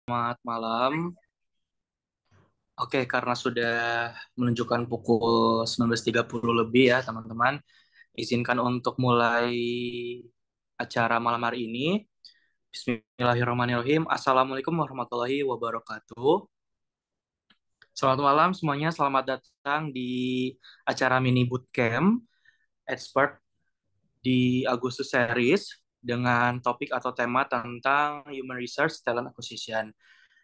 Selamat malam. Oke, karena sudah menunjukkan pukul 19.30 lebih ya, teman-teman. Izinkan untuk mulai acara malam hari ini. Bismillahirrahmanirrahim. Assalamualaikum warahmatullahi wabarakatuh. Selamat malam semuanya. Selamat datang di acara mini bootcamp expert di Agustus series dengan topik atau tema tentang Human Research Talent Acquisition.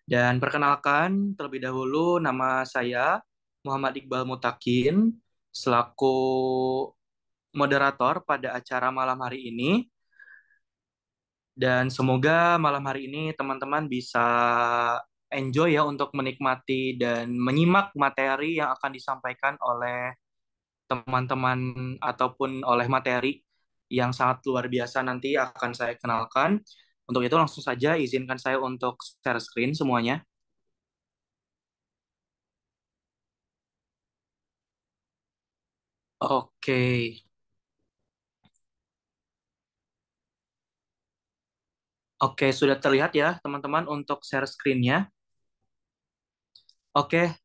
Dan perkenalkan terlebih dahulu nama saya Muhammad Iqbal Mutakin selaku moderator pada acara malam hari ini. Dan semoga malam hari ini teman-teman bisa enjoy ya untuk menikmati dan menyimak materi yang akan disampaikan oleh teman-teman ataupun oleh materi yang sangat luar biasa nanti akan saya kenalkan. Untuk itu langsung saja izinkan saya untuk share screen semuanya. Oke. Oke, sudah terlihat ya teman-teman untuk share screen-nya. Oke,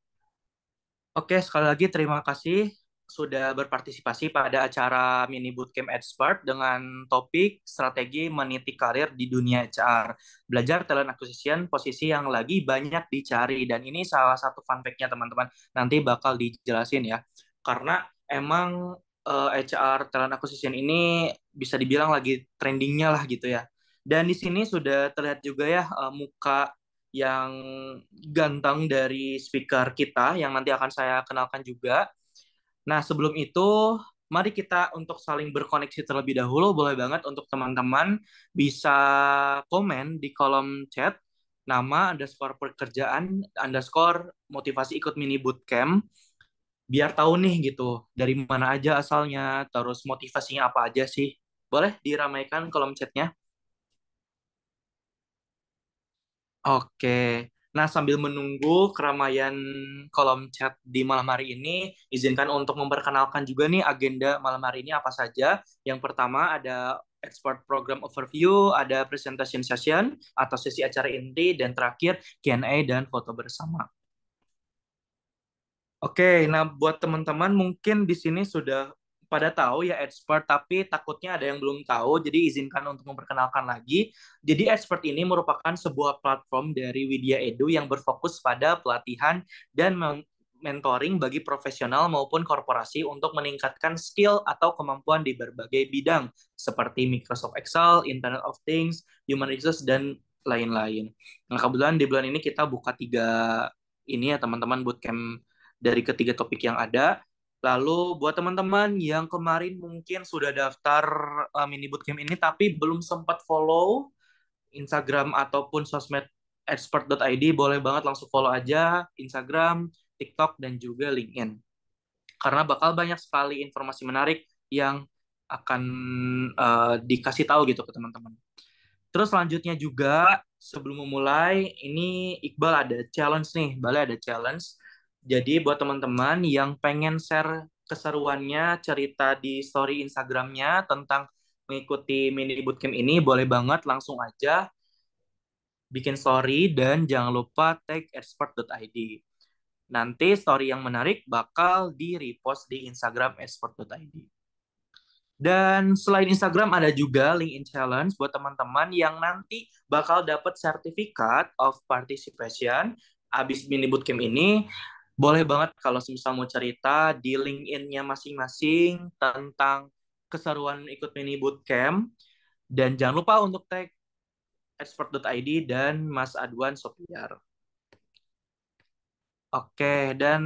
oke sekali lagi terima kasih sudah berpartisipasi pada acara mini bootcamp expert dengan topik strategi meniti karir di dunia HR. Belajar talent acquisition posisi yang lagi banyak dicari dan ini salah satu fun fact-nya teman-teman. Nanti bakal dijelasin ya. Karena emang HR talent acquisition ini bisa dibilang lagi trendingnya lah gitu ya. Dan di sini sudah terlihat juga ya muka yang ganteng dari speaker kita yang nanti akan saya kenalkan juga. Nah, sebelum itu, mari kita untuk saling berkoneksi terlebih dahulu. Boleh banget untuk teman-teman bisa komen di kolom chat nama underscore pekerjaan underscore motivasi ikut mini bootcamp biar tahu nih gitu dari mana aja asalnya, terus motivasinya apa aja sih. Boleh diramaikan kolom chatnya? Oke. Nah, sambil menunggu keramaian kolom chat di malam hari ini, izinkan untuk memperkenalkan juga nih agenda malam hari ini apa saja. Yang pertama ada expert program overview, ada presentation session atau sesi acara inti, dan terakhir Q&A dan foto bersama. Oke, nah buat teman-teman mungkin di sini sudah pada tahu ya expert, tapi takutnya ada yang belum tahu, jadi izinkan untuk memperkenalkan lagi. Jadi expert ini merupakan sebuah platform dari Widya Edu yang berfokus pada pelatihan dan mentoring bagi profesional maupun korporasi untuk meningkatkan skill atau kemampuan di berbagai bidang seperti Microsoft Excel, Internet of Things, Human Resource, dan lain-lain. Nah, kebetulan di bulan ini kita buka tiga ini ya teman-teman bootcamp dari ketiga topik yang ada. Lalu buat teman-teman yang kemarin mungkin sudah daftar mini bootcamp ini tapi belum sempat follow Instagram ataupun sosmed expert.id, boleh banget langsung follow aja Instagram, TikTok, dan juga LinkedIn. Karena bakal banyak sekali informasi menarik yang akan dikasih tahu gitu ke teman-teman. Terus selanjutnya juga sebelum memulai ini Iqbal ada challenge nih, Balik ada challenge. Jadi buat teman-teman yang pengen share keseruannya, cerita di story Instagramnya tentang mengikuti mini bootcamp ini, boleh banget langsung aja bikin story dan jangan lupa tag expert.id. Nanti story yang menarik bakal di-repost di Instagram expert.id. Dan selain Instagram ada juga LinkedIn Challenge buat teman-teman yang nanti bakal dapat sertifikat of participation abis mini bootcamp ini. Boleh banget kalau misal mau cerita di LinkedIn-nya masing-masing tentang keseruan ikut mini bootcamp. Dan jangan lupa untuk tag expert.id dan Mas Adwan Sopiar. Oke, dan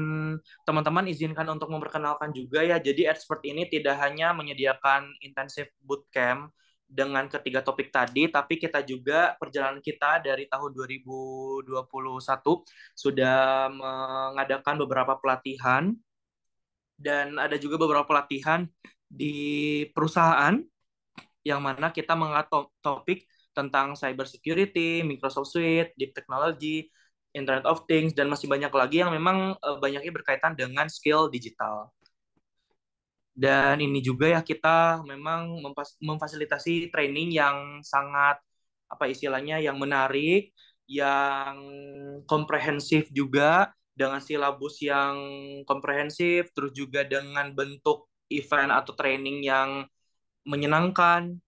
teman-teman izinkan untuk memperkenalkan juga ya. Jadi expert ini tidak hanya menyediakan intensif bootcamp dengan ketiga topik tadi, tapi kita juga perjalanan kita dari tahun 2021 sudah mengadakan beberapa pelatihan dan ada juga beberapa pelatihan di perusahaan yang mana kita mengangkat topik tentang cyber security, Microsoft Suite, deep technology, Internet of Things, dan masih banyak lagi yang memang banyaknya berkaitan dengan skill digital. Dan ini juga ya kita memang memfasilitasi training yang sangat apa istilahnya yang menarik yang komprehensif juga, dengan silabus yang komprehensif, terus juga dengan bentuk event atau training yang menyenangkan,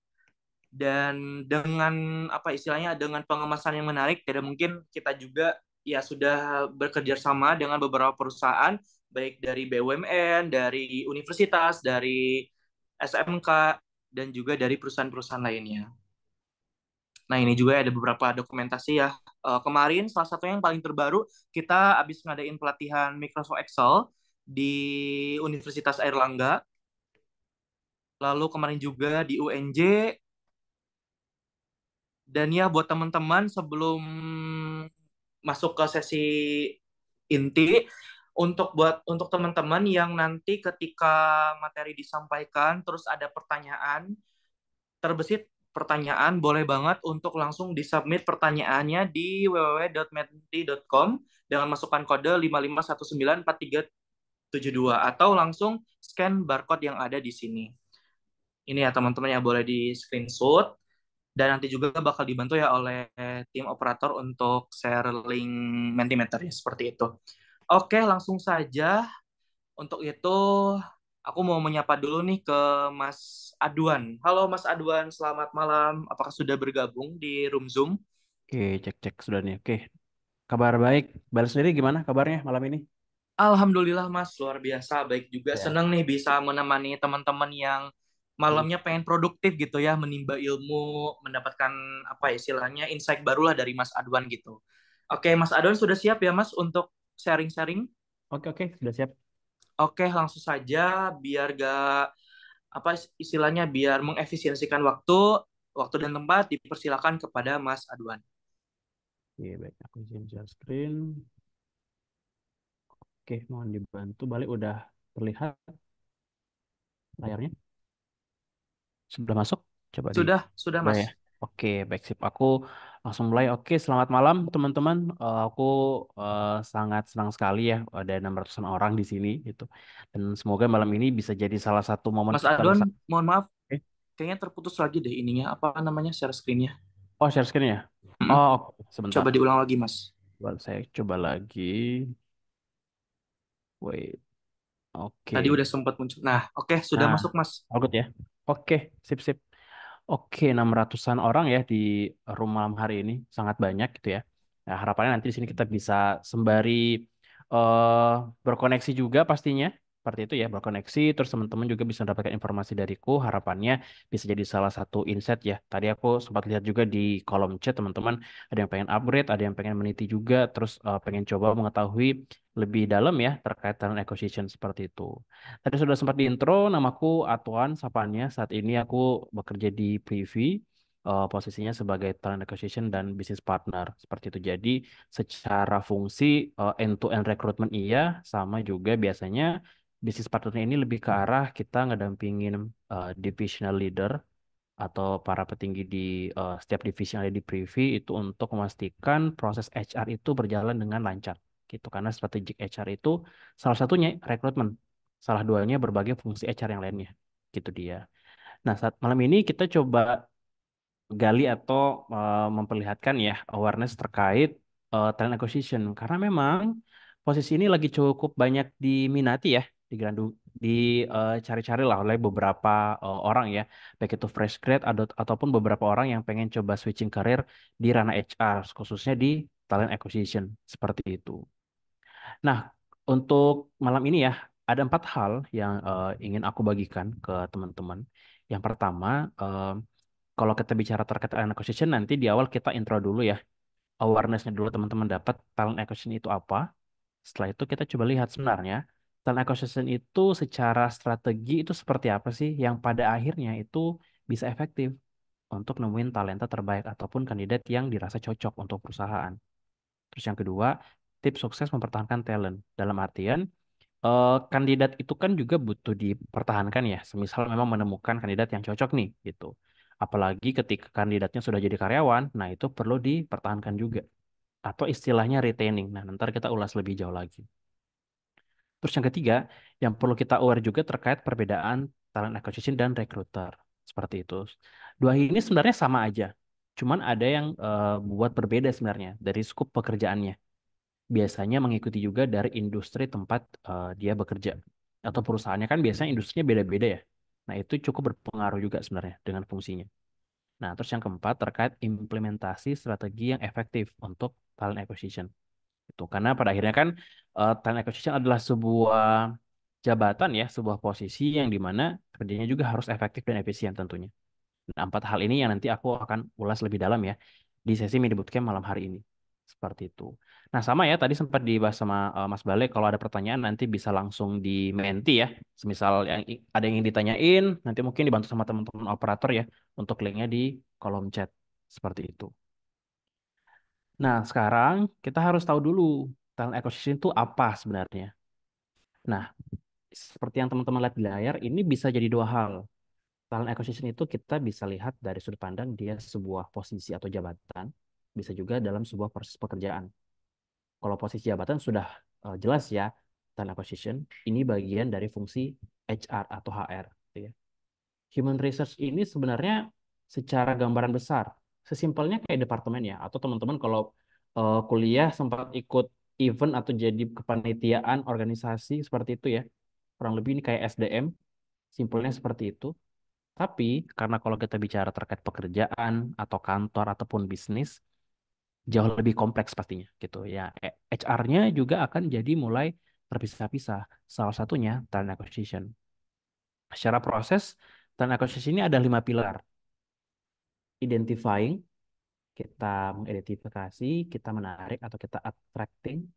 dan dengan apa istilahnya, dengan pengemasan yang menarik. Tidak mungkin kita juga ya sudah bekerja sama dengan beberapa perusahaan, baik dari BUMN, dari universitas, dari SMK, dan juga dari perusahaan-perusahaan lainnya. Nah, ini juga ada beberapa dokumentasi ya. Kemarin salah satu yang paling terbaru, kita habis ngadain pelatihan Microsoft Excel di Universitas Airlangga. Lalu kemarin juga di UNJ. Dan ya buat teman-teman, sebelum masuk ke sesi inti, untuk teman-teman yang nanti ketika materi disampaikan terus ada pertanyaan, terbesit pertanyaan, boleh banget untuk langsung disubmit pertanyaannya di www.menti.com dengan masukkan kode 55194372 atau langsung scan barcode yang ada di sini. Ini ya teman-teman yang boleh di screenshot, dan nanti juga bakal dibantu ya oleh tim operator untuk share link Mentimeter ya, seperti itu. Oke, langsung saja. Untuk itu, aku mau menyapa dulu nih ke Mas Adwan. Halo Mas Adwan, selamat malam. Apakah sudah bergabung di room Zoom? Oke, cek-cek sudah nih. Oke, kabar baik. Balas sendiri gimana kabarnya malam ini? Alhamdulillah Mas, luar biasa. Baik juga, Ya. senang nih bisa menemani teman-teman yang Hmm. malamnya pengen produktif gitu ya, menimba ilmu, mendapatkan apa ya, istilahnya insight barulah dari Mas Adwan gitu. Oke, Mas Adwan sudah siap ya Mas untuk sharing-sharing? Oke, oke, sudah siap. Oke, langsung saja biar gak apa istilahnya, biar mengefisiensikan waktu, dan tempat, dipersilakan kepada Mas Adwan. Oke, baik. Aku izin share screen. Oke, mohon dibantu. Balik udah terlihat layarnya. Sudah masuk? Coba di Sudah udah Mas. ya. Oke, baik sip. Aku langsung mulai. Oke, selamat malam teman-teman. Aku sangat senang sekali ya ada 600-an orang di sini gitu. Dan semoga malam ini bisa jadi salah satu momen Mas kita Adwan, bersama. mohon maaf, Eh, kayaknya terputus lagi deh ininya, apa namanya, share screen-nya. oh, share screen ya? Mm-mm. Oh, oke. Sebentar. Coba diulang lagi, Mas. Saya coba lagi. Wait. Tadi Oke. udah sempat muncul. Nah, oke, sudah Nah, masuk, Mas. all good ya. Oke, sip sip. Oke, 600-an orang ya di room malam hari ini. Sangat banyak gitu ya. Nah, harapannya nanti di sini kita bisa sembari eh berkoneksi juga pastinya. Seperti itu ya, berkoneksi. Terus teman-teman juga bisa mendapatkan informasi dariku. Harapannya bisa jadi salah satu insight ya. Tadi aku sempat lihat juga di kolom chat teman-teman. Ada yang pengen upgrade, ada yang pengen meneliti juga. Terus pengen coba mengetahui lebih dalam ya terkait talent acquisition seperti itu. Tadi sudah sempat di intro, namaku Atuan Sapanya. Saat ini aku bekerja di Privy, posisinya sebagai talent acquisition dan business partner. Seperti itu. Jadi secara fungsi end-to-end recruitment iya, sama juga biasanya business partner ini lebih ke arah kita ngedampingin divisional leader atau para petinggi di setiap divisi yang ada di Privy itu untuk memastikan proses HR itu berjalan dengan lancar gitu karena strategic HR itu salah satunya rekrutmen, salah duanya berbagai fungsi HR yang lainnya gitu dia. Nah, saat malam ini kita coba gali atau memperlihatkan ya awareness terkait talent acquisition karena memang posisi ini lagi cukup banyak diminati ya di cari-cari lah oleh beberapa orang ya baik itu fresh grad ataupun beberapa orang yang pengen coba switching karir di ranah HR khususnya di talent acquisition seperti itu. Nah, untuk malam ini ya ada 4 hal yang ingin aku bagikan ke teman-teman. Yang pertama, kalau kita bicara terkait talent acquisition nanti di awal kita intro dulu ya. Awareness-nya dulu teman-teman dapat talent acquisition itu apa. Setelah itu kita coba lihat sebenarnya talent acquisition itu secara strategi itu seperti apa sih yang pada akhirnya itu bisa efektif untuk nemuin talenta terbaik ataupun kandidat yang dirasa cocok untuk perusahaan. Terus yang kedua, tips sukses mempertahankan talent. Dalam artian kandidat itu kan juga butuh dipertahankan ya. Semisal memang menemukan kandidat yang cocok nih gitu. Apalagi ketika kandidatnya sudah jadi karyawan, nah itu perlu dipertahankan juga. Atau istilahnya retaining. Nah, nanti kita ulas lebih jauh lagi. Terus yang ketiga, yang perlu kita aware juga terkait perbedaan talent acquisition dan recruiter. Seperti itu. Dua ini sebenarnya sama aja. Cuman ada yang buat berbeda sebenarnya dari skup pekerjaannya. Biasanya mengikuti juga dari industri tempat dia bekerja. Atau perusahaannya kan biasanya industrinya beda-beda ya. Nah, itu cukup berpengaruh juga sebenarnya dengan fungsinya. Nah, terus yang keempat terkait implementasi strategi yang efektif untuk talent acquisition. Itu karena pada akhirnya kan talent acquisition adalah sebuah jabatan ya, sebuah posisi yang dimana kerjanya juga harus efektif dan efisien tentunya. Nah, empat hal ini yang nanti aku akan ulas lebih dalam ya di sesi mini bootcamp malam hari ini. Seperti itu. Nah, sama ya tadi sempat dibahas sama Mas Bale, kalau ada pertanyaan nanti bisa langsung di menti ya. Semisal ada yang ingin ditanyain, nanti mungkin dibantu sama teman-teman operator ya untuk linknya di kolom chat. Seperti itu. Nah, sekarang kita harus tahu dulu talent acquisition itu apa sebenarnya. Nah, seperti yang teman-teman lihat di layar, ini bisa jadi dua hal. Talent acquisition itu kita bisa lihat dari sudut pandang dia sebuah posisi atau jabatan, bisa juga dalam sebuah proses pekerjaan. Kalau posisi jabatan sudah jelas ya, talent acquisition ini bagian dari fungsi HR atau HR, gitu ya. Human research ini sebenarnya secara gambaran besar, sesimpelnya kayak departemen ya, atau teman-teman kalau kuliah sempat ikut event atau jadi kepanitiaan organisasi seperti itu ya, kurang lebih ini kayak SDM, simpelnya seperti itu. Tapi karena kalau kita bicara terkait pekerjaan atau kantor ataupun bisnis, jauh lebih kompleks pastinya gitu ya. HR-nya juga akan jadi mulai terpisah-pisah. Salah satunya talent acquisition. Secara proses, talent acquisition ini ada 5 pilar. Identifying, kita mengidentifikasi, kita menarik atau kita attracting,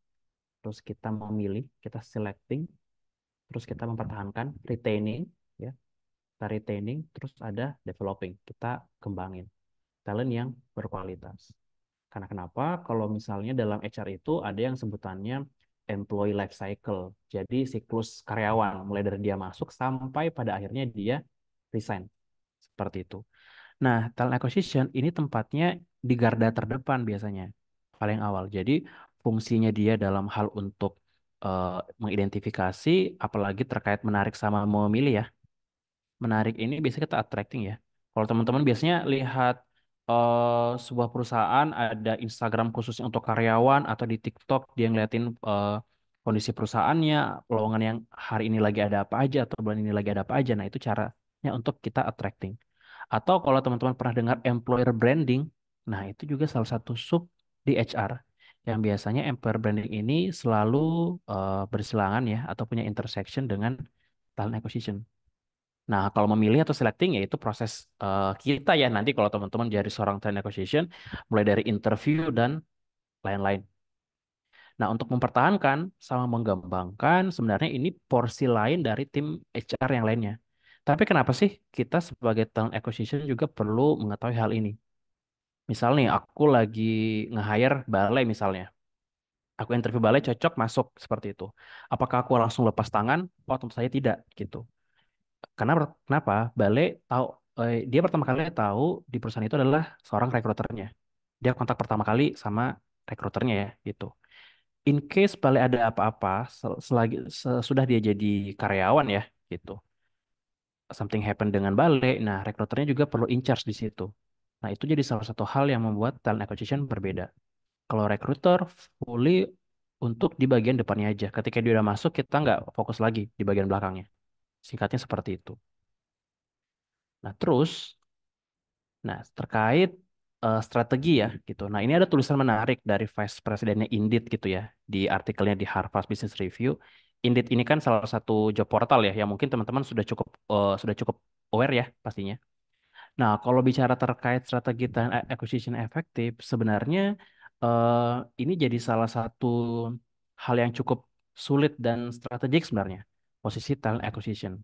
terus kita memilih, kita selecting, terus kita mempertahankan, retaining, ya, kita retaining, terus ada developing, kita kembangin talent yang berkualitas. Karena kenapa? Kalau misalnya dalam HR itu ada yang sebutannya employee life cycle. Jadi siklus karyawan, mulai dari dia masuk sampai pada akhirnya dia resign. Seperti itu. Nah, talent acquisition ini tempatnya di garda terdepan biasanya, paling awal. Jadi fungsinya dia dalam hal untuk mengidentifikasi, apalagi terkait menarik sama memilih ya. Menarik ini biasanya kita attracting ya. Kalau teman-teman biasanya lihat sebuah perusahaan ada Instagram khususnya untuk karyawan atau di TikTok dia ngeliatin kondisi perusahaannya, lowongan yang hari ini lagi ada apa aja atau bulan ini lagi ada apa aja. Nah, itu caranya untuk kita attracting. Atau kalau teman-teman pernah dengar employer branding, nah itu juga salah satu sub di HR yang biasanya employer branding ini selalu bersilangan ya atau punya intersection dengan talent acquisition. Nah, kalau memilih atau selecting ya itu proses kita ya nanti kalau teman-teman jadi seorang talent acquisition mulai dari interview dan lain-lain. Nah, untuk mempertahankan sama mengembangkan sebenarnya ini porsi lain dari tim HR yang lainnya. Tapi kenapa sih kita sebagai talent acquisition juga perlu mengetahui hal ini? Misal nih, aku lagi nge-hire balai misalnya. Aku interview balai cocok masuk seperti itu. Apakah aku langsung lepas tangan? Oh, tentu saja tidak gitu. Karena kenapa? Bale tahu dia pertama kali tahu di perusahaan itu adalah seorang rekruternya. Dia kontak pertama kali sama rekruternya ya gitu. In case Bale ada apa-apa selagi sudah dia jadi karyawan ya gitu. Something happen dengan Bale, nah rekruternya juga perlu in charge di situ. Nah, itu jadi salah satu hal yang membuat talent acquisition berbeda. Kalau recruiter fully untuk di bagian depannya aja. Ketika dia udah masuk, kita nggak fokus lagi di bagian belakangnya. Singkatnya seperti itu. Nah, terus, nah terkait strategi ya gitu. Nah, ini ada tulisan menarik dari Vice Presidennya Indeed gitu ya di artikelnya di Harvard Business Review. Indeed ini kan salah satu job portal ya yang mungkin teman-teman sudah cukup aware ya pastinya. Nah, kalau bicara terkait strategi talent acquisition efektif, sebenarnya eh, ini jadi salah satu hal yang cukup sulit dan strategik sebenarnya posisi talent acquisition.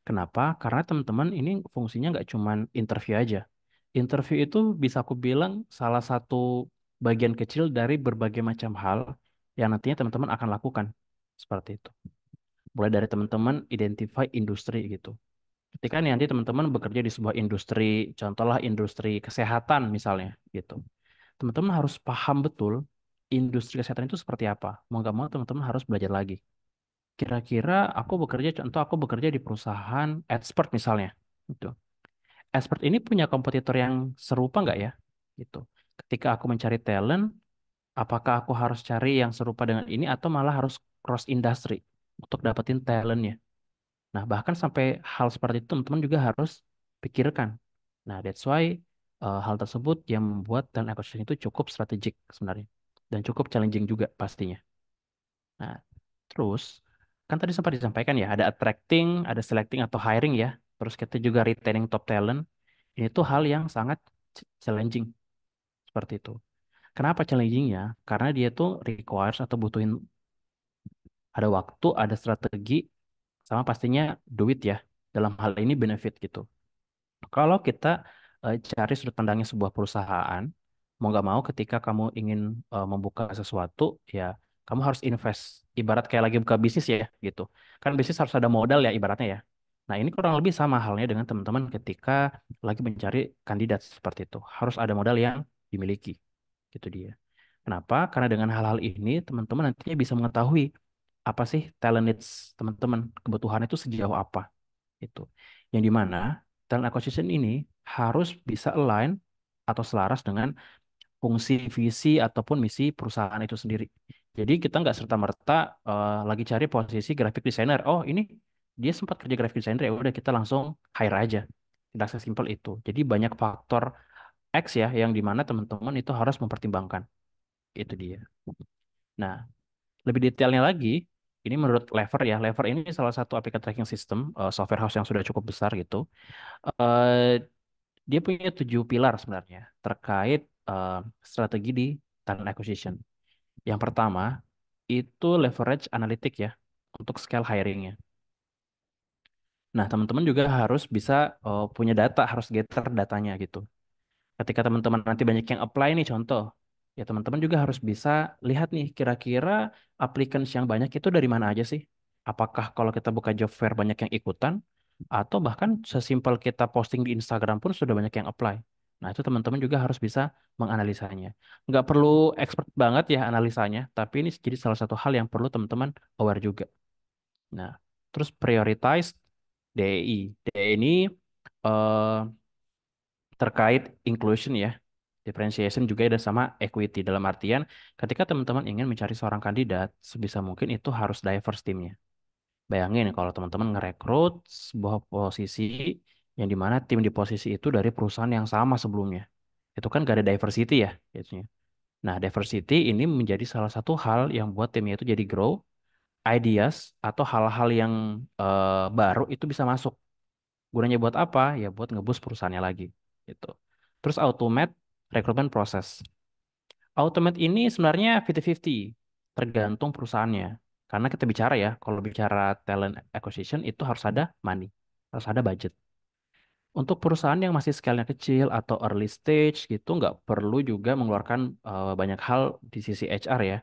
Kenapa? Karena teman-teman ini fungsinya nggak cuman interview aja. Interview itu bisa aku bilang salah satu bagian kecil dari berbagai macam hal yang nantinya teman-teman akan lakukan. Seperti itu. Mulai dari teman-teman identify industri gitu. Ketika nanti teman-teman bekerja di sebuah industri, contohlah industri kesehatan misalnya gitu. Teman-teman harus paham betul industri kesehatan itu seperti apa. Mau nggak mau teman-teman harus belajar lagi. Kira-kira contoh aku bekerja di perusahaan expert misalnya. Gitu. Expert ini punya kompetitor yang serupa nggak ya? gitu. Ketika aku mencari talent, apakah aku harus cari yang serupa dengan ini atau malah harus cross industry untuk dapetin talentnya? Nah, bahkan sampai hal seperti itu teman-teman juga harus pikirkan. Nah, that's why hal tersebut yang membuat talent acquisition itu cukup strategik sebenarnya dan cukup challenging juga pastinya. Nah, terus kan tadi sempat disampaikan ya, ada attracting, ada selecting atau hiring ya. Terus kita juga retaining top talent. Ini tuh hal yang sangat challenging seperti itu. Kenapa challengingnya? Karena dia tuh requires atau butuhin ada waktu, ada strategi, sama pastinya duit ya. Dalam hal ini benefit gitu. Kalau kita cari sudut pandangnya sebuah perusahaan, mau nggak mau ketika kamu ingin membuka sesuatu, ya kamu harus invest. Ibarat kayak lagi buka bisnis ya, gitu. Kan bisnis harus ada modal ya ibaratnya ya. Nah ini kurang lebih sama halnya dengan teman-teman ketika lagi mencari kandidat seperti itu. Harus ada modal yang dimiliki, gitu dia. Kenapa? Karena dengan hal-hal ini teman-teman nantinya bisa mengetahui apa sih talent needs teman-teman, kebutuhan itu sejauh apa itu. Yang dimana talent acquisition ini harus bisa align atau selaras dengan fungsi, visi, ataupun misi perusahaan itu sendiri. Jadi kita nggak serta-merta lagi cari posisi graphic designer. Oh ini dia sempat kerja graphic designer ya udah kita langsung hire aja. Tidak sesimpel itu. Jadi banyak faktor X ya yang dimana teman-teman itu harus mempertimbangkan. Itu dia. Nah, lebih detailnya lagi, ini menurut Lever ya. Lever ini salah satu aplikasi tracking system software house yang sudah cukup besar gitu. Eh, Dia punya 7 pilar sebenarnya terkait eh, strategi di talent acquisition. Yang pertama itu leverage analytic ya untuk scale hiringnya. Nah, teman-teman juga harus bisa punya data, harus gather datanya gitu. Ketika teman-teman nanti banyak yang apply nih contoh, ya teman-teman juga harus bisa lihat nih kira-kira applicants yang banyak itu dari mana aja sih? Apakah kalau kita buka job fair banyak yang ikutan atau bahkan sesimpel kita posting di Instagram pun sudah banyak yang apply. Nah, itu teman-teman juga harus bisa menganalisanya. Nggak perlu expert banget ya analisanya, tapi ini jadi salah satu hal yang perlu teman-teman aware juga. Nah, terus prioritize DEI. DEI ini eh, terkait inclusion ya, differentiation juga ada sama equity dalam artian ketika teman-teman ingin mencari seorang kandidat sebisa mungkin itu harus diverse timnya. Bayangin kalau teman-teman ngerekrut sebuah posisi yang dimana tim di posisi itu dari perusahaan yang sama sebelumnya. Itu kan gak ada diversity ya jadinya. Nah, diversity ini menjadi salah satu hal yang buat timnya itu jadi grow, ideas atau hal-hal yang baru itu bisa masuk. Gunanya buat apa? Ya buat ngebus perusahaannya lagi gitu. Terus automate recruitment process. Automate ini sebenarnya 50-50, tergantung perusahaannya. Karena kita bicara ya, kalau bicara talent acquisition itu harus ada money, harus ada budget. Untuk perusahaan yang masih skala kecil atau early stage gitu, nggak perlu juga mengeluarkan banyak hal di sisi HR ya.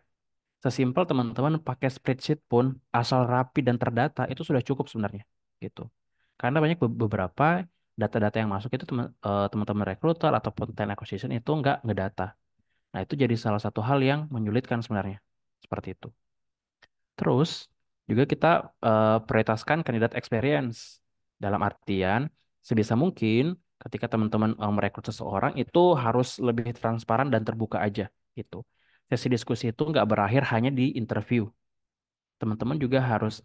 Sesimpel teman-teman pakai spreadsheet pun, asal rapi dan terdata, itu sudah cukup sebenarnya. Gitu. Karena banyak beberapa data-data yang masuk itu teman-teman recruiter ataupun talent acquisition itu nggak ngedata. Nah, itu jadi salah satu hal yang menyulitkan sebenarnya. Seperti itu. Terus, juga kita prioritaskan kandidat experience. Dalam artian, sebisa mungkin ketika teman-teman merekrut seseorang itu harus lebih transparan dan terbuka aja. Gitu. Sesi diskusi itu nggak berakhir hanya di interview. Teman-teman juga harus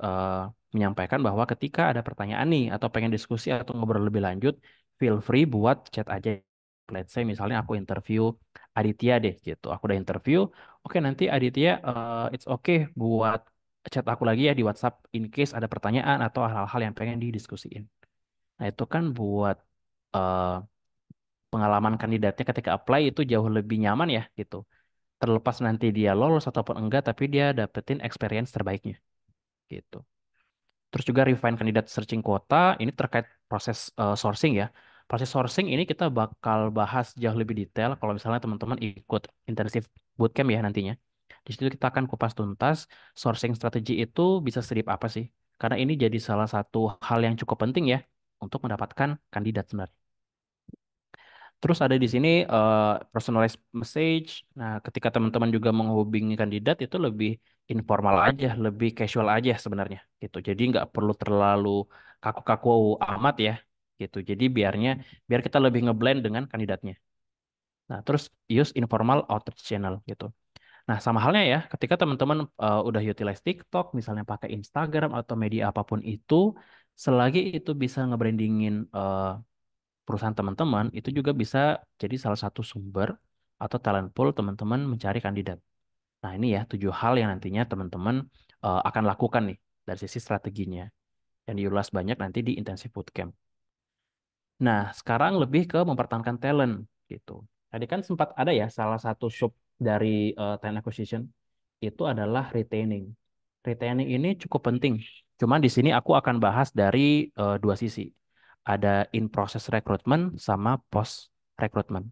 menyampaikan bahwa ketika ada pertanyaan nih atau pengen diskusi atau ngobrol lebih lanjut, feel free buat chat aja. Let's say misalnya aku interview Aditya deh gitu. Aku udah interview, oke nanti Aditya it's okay buat chat aku lagi ya di WhatsApp in case ada pertanyaan atau hal-hal yang pengen didiskusiin. Nah itu kan buat eh, pengalaman kandidatnya ketika apply itu jauh lebih nyaman ya gitu. Terlepas nanti dia lolos ataupun enggak, tapi dia dapetin experience terbaiknya gitu. Terus juga refine kandidat searching quota, ini terkait proses sourcing ya. Proses sourcing ini kita bakal bahas jauh lebih detail kalau misalnya teman-teman ikut intensif bootcamp ya nantinya. Di situ kita akan kupas tuntas sourcing strategi itu bisa sedip apa sih? Karena ini jadi salah satu hal yang cukup penting ya untuk mendapatkan kandidat sebenarnya. Terus ada di sini personalized message. Nah, ketika teman-teman juga menghubungi kandidat itu lebih informal aja, lebih casual aja sebenarnya gitu. Jadi nggak perlu terlalu kaku-kaku amat ya gitu. Jadi biar kita lebih ngeblend dengan kandidatnya. Nah, terus use informal outreach channel gitu. Nah, sama halnya ya, ketika teman-teman udah utilize TikTok, misalnya pakai Instagram atau media apapun itu, selagi itu bisa ngebrandingin perusahaan teman-teman, itu juga bisa jadi salah satu sumber atau talent pool teman-teman mencari kandidat. Nah, ini ya 7 hal yang nantinya teman-teman akan lakukan nih dari sisi strateginya yang diulas banyak nanti di Intensive Bootcamp. Nah, sekarang lebih ke mempertahankan talent gitu. Tadi kan sempat ada ya salah satu sub dari talent acquisition itu adalah retaining. Retaining ini cukup penting. Cuman di sini aku akan bahas dari dua sisi. Ada in process recruitment sama post recruitment.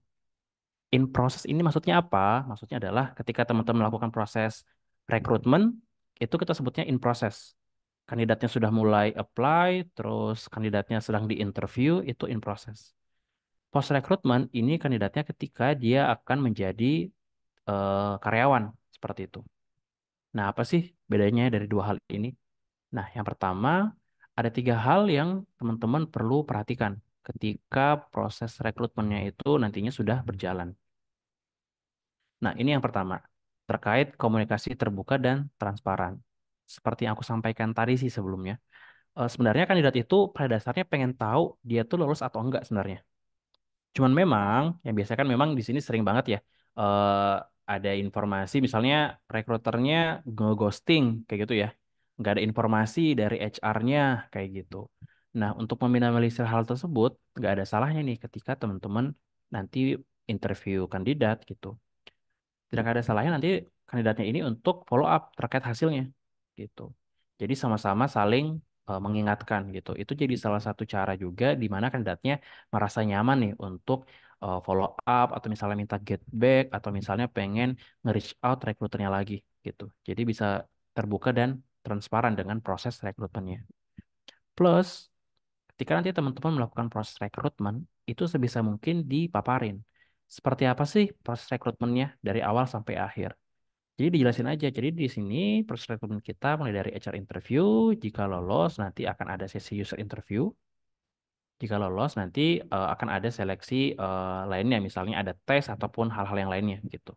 In process ini maksudnya apa? Maksudnya adalah ketika teman-teman melakukan proses rekrutmen, itu kita sebutnya in process. Kandidatnya sudah mulai apply, terus kandidatnya sedang di interview, itu in process. Post recruitment ini kandidatnya ketika dia akan menjadi karyawan seperti itu. Nah, apa sih bedanya dari dua hal ini? Nah, yang pertama ada 3 hal yang teman-teman perlu perhatikan ketika proses rekrutmennya itu nantinya sudah berjalan. Nah, ini yang pertama, terkait komunikasi terbuka dan transparan. Seperti yang aku sampaikan tadi sih sebelumnya, sebenarnya kandidat itu pada dasarnya pengen tahu dia tuh lulus atau enggak sebenarnya. Cuman memang, yang biasa kan memang di sini sering banget ya, eh ada informasi misalnya rekruternya nge-ghosting kayak gitu ya. Nggak ada informasi dari HR-nya kayak gitu. Nah, untuk meminimalisir hal tersebut, nggak ada salahnya nih ketika teman-teman nanti interview kandidat gitu tidak ada salahnya nanti kandidatnya ini untuk follow up terkait hasilnya gitu. Jadi sama-sama saling mengingatkan gitu. Itu jadi salah satu cara juga di mana kandidatnya merasa nyaman nih untuk follow up atau misalnya minta get back atau misalnya pengen nge-reach out rekruternya lagi gitu. Jadi bisa terbuka dan transparan dengan proses rekrutmennya. Plus, ketika nanti teman-teman melakukan proses rekrutmen, itu sebisa mungkin dipaparin. Seperti apa sih proses rekrutmennya dari awal sampai akhir. Jadi dijelasin aja. Jadi di sini proses rekrutmen kita mulai dari HR interview, jika lolos nanti akan ada sesi user interview. Jika lolos nanti akan ada seleksi lainnya, misalnya ada tes ataupun hal-hal yang lainnya gitu.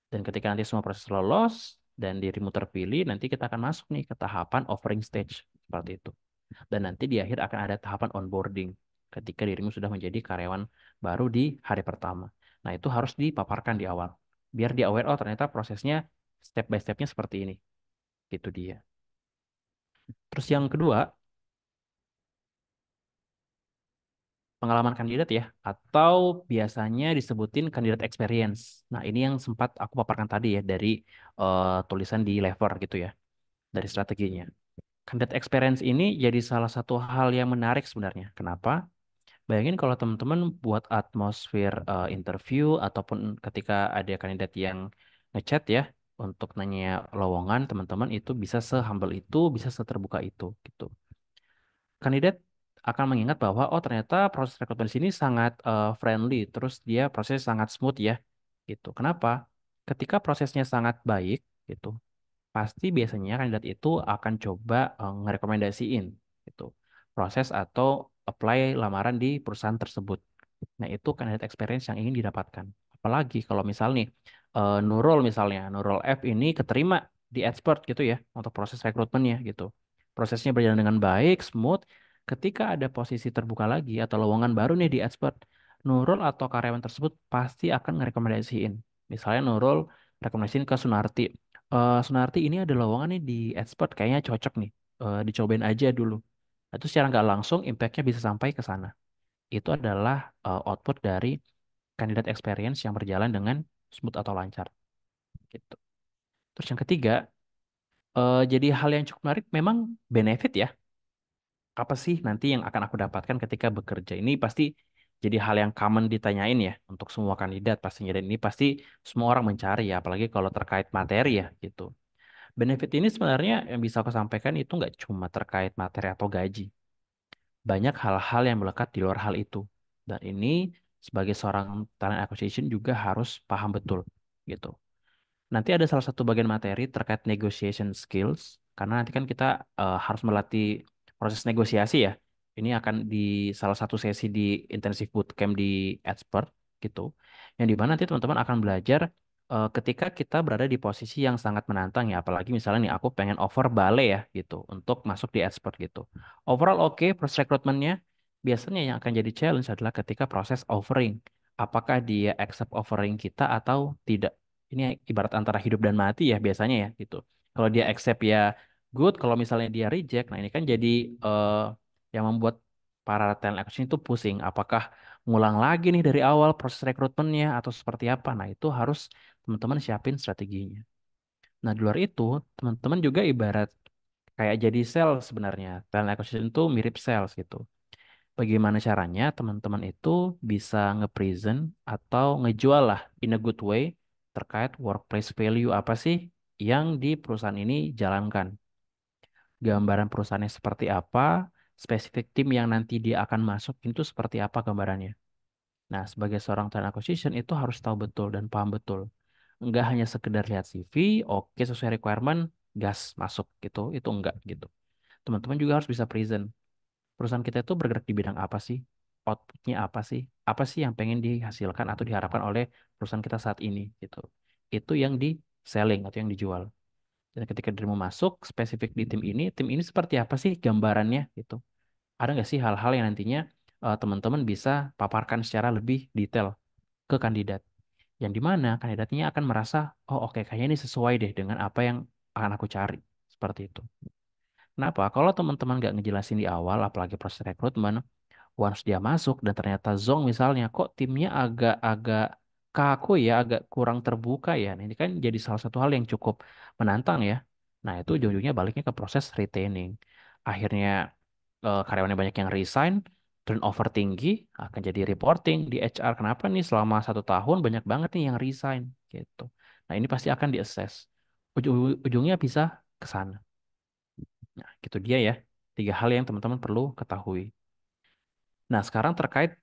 Dan ketika nanti semua proses lolos dan dirimu terpilih, nanti kita akan masuk nih ke tahapan offering stage seperti itu. Dan nanti di akhir akan ada tahapan onboarding ketika dirimu sudah menjadi karyawan baru di hari pertama. Nah, itu harus dipaparkan di awal. Biar dia aware, oh ternyata prosesnya step by stepnya seperti ini. Gitu dia. Terus yang kedua, pengalaman kandidat ya, atau biasanya disebutin kandidat experience. Nah, ini yang sempat aku paparkan tadi ya dari tulisan di lever gitu ya, dari strateginya. Kandidat experience ini jadi salah satu hal yang menarik sebenarnya. Kenapa? Bayangin kalau teman-teman buat atmosfer interview ataupun ketika ada kandidat yang ngechat ya untuk nanya lowongan, teman-teman itu bisa se-humble itu, bisa seterbuka itu gitu. Kandidat akan mengingat bahwa oh ternyata proses rekrutmen di sini sangat friendly, terus dia proses sangat smooth ya gitu. Kenapa? Ketika prosesnya sangat baik gitu, pasti biasanya kandidat itu akan coba ngerekomendasiin gitu proses atau apply lamaran di perusahaan tersebut. Nah, itu kandidat experience yang ingin didapatkan. Apalagi kalau misal nih Nurul misalnya, Nurul F ini keterima di Expert gitu ya untuk proses rekrutmennya gitu. Prosesnya berjalan dengan baik, smooth. Ketika ada posisi terbuka lagi atau lowongan baru nih di Expert, Nurul atau karyawan tersebut pasti akan ngerekomendasiin. Misalnya Nurul rekomendasiin ke Sunarti. Sunarti ini ada lowongan nih di Expert kayaknya cocok nih. Dicobain aja dulu. Itu secara nggak langsung impact-nya bisa sampai ke sana. Itu adalah output dari kandidat experience yang berjalan dengan smooth atau lancar gitu. Terus yang ketiga, jadi hal yang cukup menarik memang benefit ya. Apa sih nanti yang akan aku dapatkan ketika bekerja? Ini pasti jadi hal yang common ditanyain ya untuk semua kandidat pastinya dan ini pasti semua orang mencari ya, apalagi kalau terkait materi ya gitu. Benefit ini sebenarnya yang bisa aku sampaikan itu nggak cuma terkait materi atau gaji. Banyak hal-hal yang melekat di luar hal itu. Dan ini sebagai seorang talent acquisition juga harus paham betul gitu. Nanti ada salah satu bagian materi terkait negotiation skills karena nanti kan kita harus melatih proses negosiasi ya. Ini akan di salah satu sesi di intensive bootcamp di Expert. gitu. Yang dimana nanti teman-teman akan belajar ketika kita berada di posisi yang sangat menantang ya, apalagi misalnya nih aku pengen offer Bale ya gitu untuk masuk di expert gitu. Overall oke, proses rekrutmennya biasanya yang akan jadi challenge adalah ketika proses offering. Apakah dia accept offering kita atau tidak? Ini ibarat antara hidup dan mati ya biasanya ya gitu. Kalau dia accept ya good, kalau misalnya dia reject, nah ini kan jadi eh, yang membuat para talent acquisition itu pusing. Apakah ngulang lagi nih dari awal proses rekrutmennya atau seperti apa? Nah, itu harus teman-teman siapin strateginya. Nah, di luar itu, teman-teman juga ibarat kayak jadi sales sebenarnya. Talent acquisition itu mirip sales gitu. Bagaimana caranya teman-teman itu bisa nge-present atau ngejual lah in a good way terkait workplace value apa sih yang di perusahaan ini jalankan. Gambaran perusahaannya seperti apa, spesifik tim yang nanti dia akan masuk itu seperti apa gambarannya. Nah, sebagai seorang talent acquisition itu harus tahu betul dan paham betul. Enggak hanya sekedar lihat CV, oke sesuai requirement, gas masuk gitu, itu enggak gitu. Teman-teman juga harus bisa present. Perusahaan kita itu bergerak di bidang apa sih? Outputnya apa sih? Apa sih yang pengen dihasilkan atau diharapkan oleh perusahaan kita saat ini gitu. Itu yang di selling atau yang dijual. Dan ketika dirimu masuk spesifik di tim ini seperti apa sih gambarannya gitu. Ada nggak sih hal-hal yang nantinya teman-teman bisa paparkan secara lebih detail ke kandidat. Yang dimana kandidatnya akan merasa, oh oke kayaknya ini sesuai deh dengan apa yang akan aku cari. Seperti itu. Kenapa? Kalau teman-teman nggak ngejelasin di awal, apalagi proses rekrutmen, once dia masuk dan ternyata Zong misalnya, kok timnya agak-agak kaku ya, agak kurang terbuka ya. Nah, ini kan jadi salah satu hal yang cukup menantang ya. Nah, itu ujung-ujungnya baliknya ke proses retaining. Akhirnya karyawannya banyak yang resign, turnover tinggi, akan jadi reporting di HR. Kenapa nih selama 1 tahun banyak banget nih yang resign gitu. Nah, ini pasti akan diakses. Ujungnya bisa ke sana. Nah, gitu dia ya. 3 hal yang teman-teman perlu ketahui. Nah, sekarang terkait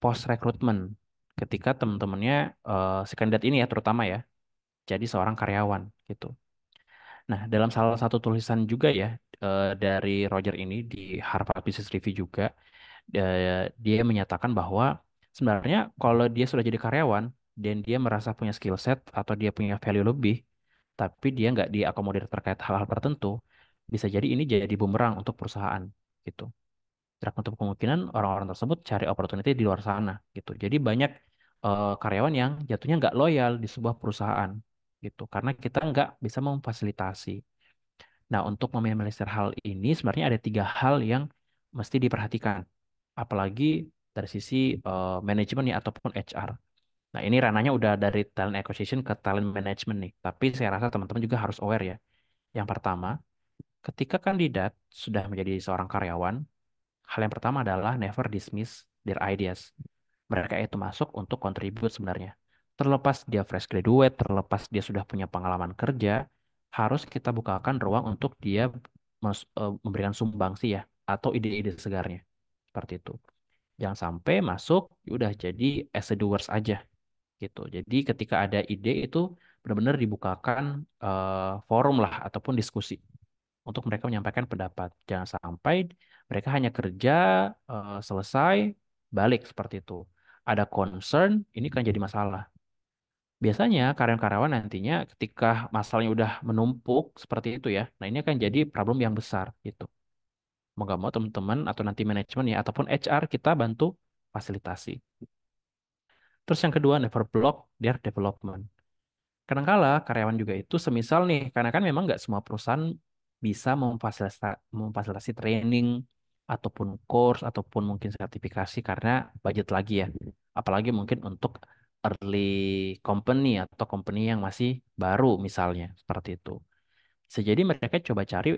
post recruitment ketika teman-temannya si kandidat ini ya terutama ya jadi seorang karyawan gitu. Nah, dalam salah satu tulisan juga ya dari Roger ini di Harvard Business Review juga dia menyatakan bahwa sebenarnya kalau dia sudah jadi karyawan dan dia merasa punya skill set atau dia punya value lebih, tapi dia nggak diakomodir terkait hal-hal tertentu, bisa jadi ini jadi bumerang untuk perusahaan gitu. Tidak untuk kemungkinan orang-orang tersebut cari opportunity di luar sana gitu. Jadi banyak karyawan yang jatuhnya nggak loyal di sebuah perusahaan gitu karena kita nggak bisa memfasilitasi. Nah, untuk meminimalisir hal ini sebenarnya ada 3 hal yang mesti diperhatikan, apalagi dari sisi manajemen ya ataupun HR. Nah, ini ranahnya udah dari talent acquisition ke talent management nih, tapi saya rasa teman-teman juga harus aware ya. Yang pertama, ketika kandidat sudah menjadi seorang karyawan, hal yang pertama adalah never dismiss their ideas. Mereka itu masuk untuk kontribut sebenarnya. Terlepas dia fresh graduate, terlepas dia sudah punya pengalaman kerja, harus kita bukakan ruang untuk dia memberikan sumbangsi ya, atau ide-ide segarnya. Seperti itu. Jangan sampai masuk, ya udah jadi as a doers aja gitu. Jadi ketika ada ide itu benar-benar dibukakan forum lah ataupun diskusi untuk mereka menyampaikan pendapat. Jangan sampai mereka hanya kerja, selesai, balik seperti itu. Ada concern, ini kan jadi masalah. Biasanya karyawan-karyawan nantinya ketika masalahnya udah menumpuk seperti itu ya, nah ini akan jadi problem yang besar gitu. Mau nggak mau teman-teman atau nanti manajemen ya ataupun HR kita bantu fasilitasi. Terus yang kedua, never block their development. Kadangkala karyawan juga itu semisal nih, karena kan memang nggak semua perusahaan bisa memfasilitasi training ataupun course ataupun mungkin sertifikasi karena budget lagi ya. Apalagi mungkin untuk early company atau company yang masih baru misalnya seperti itu. Bisa jadi mereka coba cari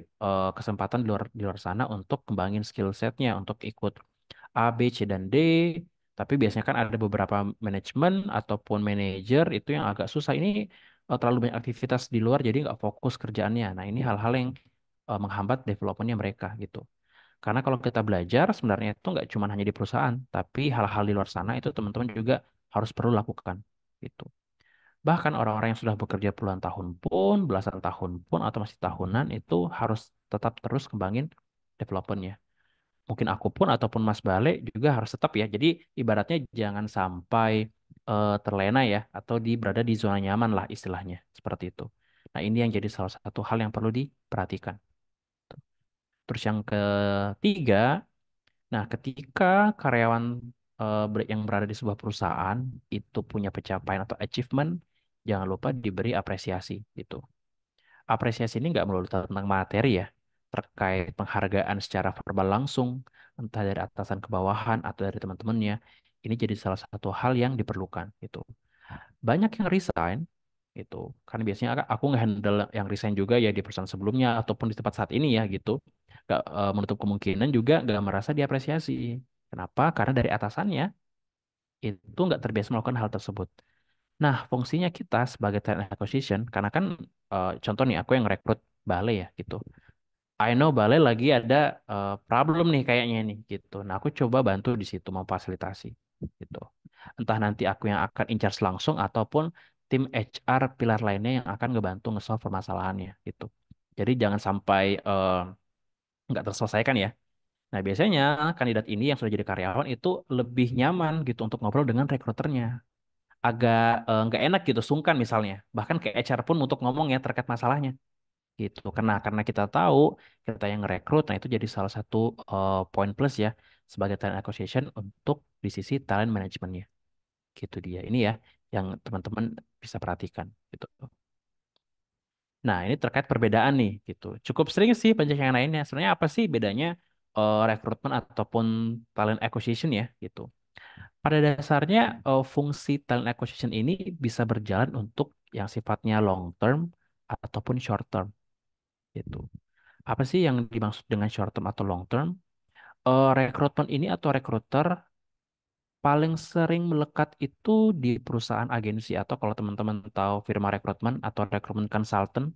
kesempatan di luar sana untuk kembangin skill setnya untuk ikut A, B, C, dan D. Tapi biasanya kan ada beberapa manajemen ataupun manajer itu yang agak susah. Ini terlalu banyak aktivitas di luar jadi nggak fokus kerjaannya. Nah, ini hal-hal yang menghambat developmentnya mereka gitu. Karena kalau kita belajar sebenarnya itu nggak cuma hanya di perusahaan, tapi hal-hal di luar sana itu teman-teman juga harus perlu lakukan gitu. Bahkan orang-orang yang sudah bekerja puluhan tahun pun, belasan tahun pun, atau masih tahunan itu harus tetap terus kembangin developmentnya. Mungkin aku pun ataupun Mas Bale juga harus tetap ya. Jadi ibaratnya jangan sampai terlena ya, atau berada di zona nyaman lah istilahnya, seperti itu. Nah, ini yang jadi salah satu hal yang perlu diperhatikan. Terus yang ketiga, nah ketika karyawan yang berada di sebuah perusahaan itu punya pencapaian atau achievement, jangan lupa diberi apresiasi gitu. Apresiasi ini nggak melulu tentang materi ya, terkait penghargaan secara verbal langsung, entah dari atasan ke bawahan atau dari teman-temannya. Ini jadi salah satu hal yang diperlukan gitu. Banyak yang resign gitu, kan biasanya aku nge-handle yang resign juga ya di perusahaan sebelumnya ataupun di tempat saat ini ya gitu. Gak menutup kemungkinan juga nggak merasa diapresiasi. Kenapa? Karena dari atasannya itu nggak terbiasa melakukan hal tersebut. Nah, fungsinya kita sebagai talent acquisition, karena kan contoh nih aku yang rekrut Bale ya gitu. I know Bale lagi ada problem nih kayaknya nih gitu. Nah, aku coba bantu di situ memfasilitasi gitu. Entah nanti aku yang akan in charge langsung ataupun tim HR pilar lainnya yang akan ngebantu nge-solve permasalahannya gitu. Jadi jangan sampai nggak terselesaikan ya. Nah, biasanya kandidat ini yang sudah jadi karyawan itu lebih nyaman gitu untuk ngobrol dengan rekruternya. Agak nggak enak gitu, sungkan misalnya. Bahkan ke HR pun untuk ngomong ya terkait masalahnya gitu. Karena kita tahu kita yang ngerekrut, nah itu jadi salah satu poin plus ya sebagai talent acquisition untuk di sisi talent managementnya. Gitu dia. Ini ya yang teman-teman bisa perhatikan gitu. Nah, ini terkait perbedaan nih gitu. Cukup sering sih banyak yang lainnya. Sebenarnya apa sih bedanya rekrutmen ataupun talent acquisition ya gitu. Pada dasarnya fungsi talent acquisition ini bisa berjalan untuk yang sifatnya long term ataupun short term gitu. Apa sih yang dimaksud dengan short term atau long term? Rekrutmen ini atau recruiter paling sering melekat itu di perusahaan agensi atau kalau teman-teman tahu firma rekrutmen atau rekrutmen consultant.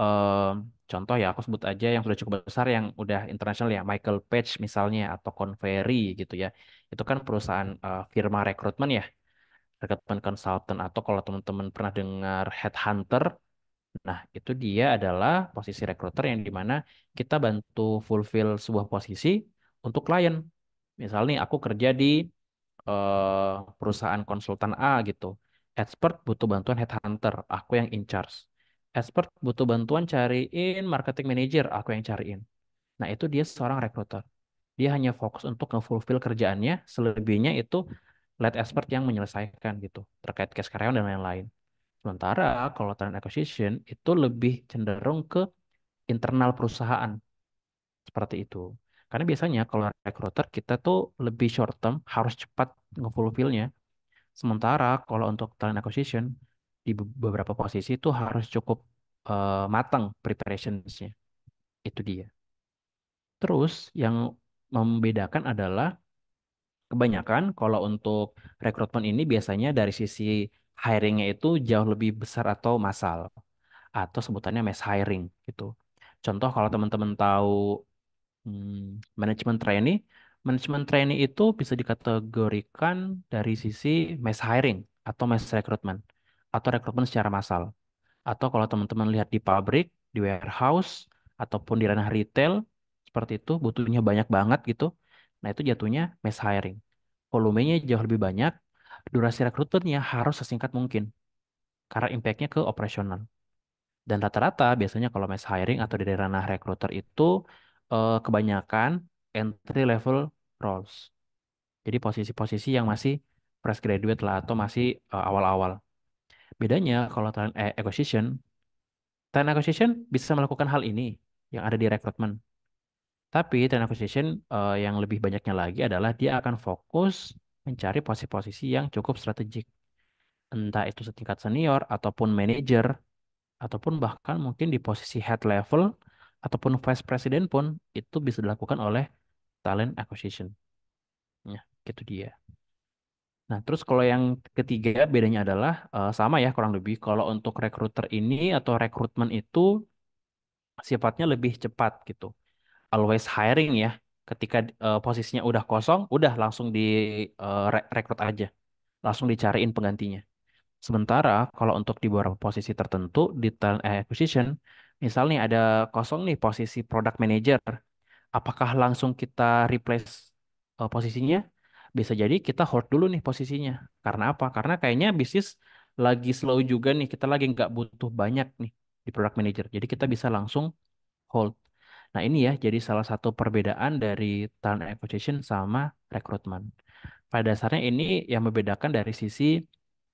eh, Contoh ya, aku sebut aja yang sudah cukup besar yang udah internasional ya, Michael Page misalnya atau Convery gitu ya. Itu kan perusahaan firma rekrutmen ya, rekrutmen consultant atau kalau teman-teman pernah dengar headhunter, nah itu dia adalah posisi recruiter yang dimana kita bantu fulfill sebuah posisi untuk klien. Misalnya nih, aku kerja di perusahaan konsultan A gitu. Expert butuh bantuan headhunter, aku yang in charge. Expert butuh bantuan cariin marketing manager, aku yang cariin. Nah, itu dia seorang recruiter. Dia hanya fokus untuk nge-fulfill kerjaannya, selebihnya itu lead expert yang menyelesaikan gitu, terkait case karyawan dan lain-lain. Sementara kalau talent acquisition itu lebih cenderung ke internal perusahaan, seperti itu. Karena biasanya kalau recruiter kita tuh lebih short term, harus cepat nge-fulfillnya. Sementara kalau untuk talent acquisition di beberapa posisi itu harus cukup matang preparationsnya. Itu dia. Terus yang membedakan adalah kebanyakan kalau untuk rekrutmen ini biasanya dari sisi hiringnya itu jauh lebih besar atau massal atau sebutannya mass hiring gitu. Contoh kalau teman-teman tahu manajemen trainee itu bisa dikategorikan dari sisi mass hiring atau mass recruitment atau rekrutmen secara massal. Atau kalau teman-teman lihat di pabrik, di warehouse, ataupun di ranah retail, seperti itu butuhnya banyak banget gitu. Nah itu jatuhnya mass hiring. Volumenya jauh lebih banyak, durasi rekrutmennya harus sesingkat mungkin karena impactnya ke operasional. Dan rata-rata biasanya kalau mass hiring atau di ranah recruiter itu kebanyakan entry level roles. Jadi posisi-posisi yang masih fresh graduate lah atau masih awal-awal. Bedanya kalau acquisition, talent acquisition bisa melakukan hal ini yang ada di rekrutmen. Tapi talent acquisition yang lebih banyaknya lagi adalah dia akan fokus mencari posisi-posisi yang cukup strategik. Entah itu setingkat senior ataupun manager ataupun bahkan mungkin di posisi head level ataupun vice president pun itu bisa dilakukan oleh talent acquisition. Ya, gitu dia. Nah, terus kalau yang ketiga bedanya adalah sama ya kurang lebih. Kalau untuk recruiter ini atau rekrutmen itu sifatnya lebih cepat gitu. Always hiring ya. Ketika posisinya udah kosong, udah langsung di rekrut aja. Langsung dicariin penggantinya. Sementara kalau untuk di beberapa posisi tertentu di talent acquisition, misalnya ada kosong nih posisi product manager, apakah langsung kita replace posisinya? bisa jadi kita hold dulu nih posisinya. Karena apa? Karena kayaknya bisnis lagi slow juga nih. Kita lagi nggak butuh banyak nih di product manager. Jadi kita bisa langsung hold. Nah ini ya jadi salah satu perbedaan dari talent acquisition sama rekrutmen. Pada dasarnya ini yang membedakan dari sisi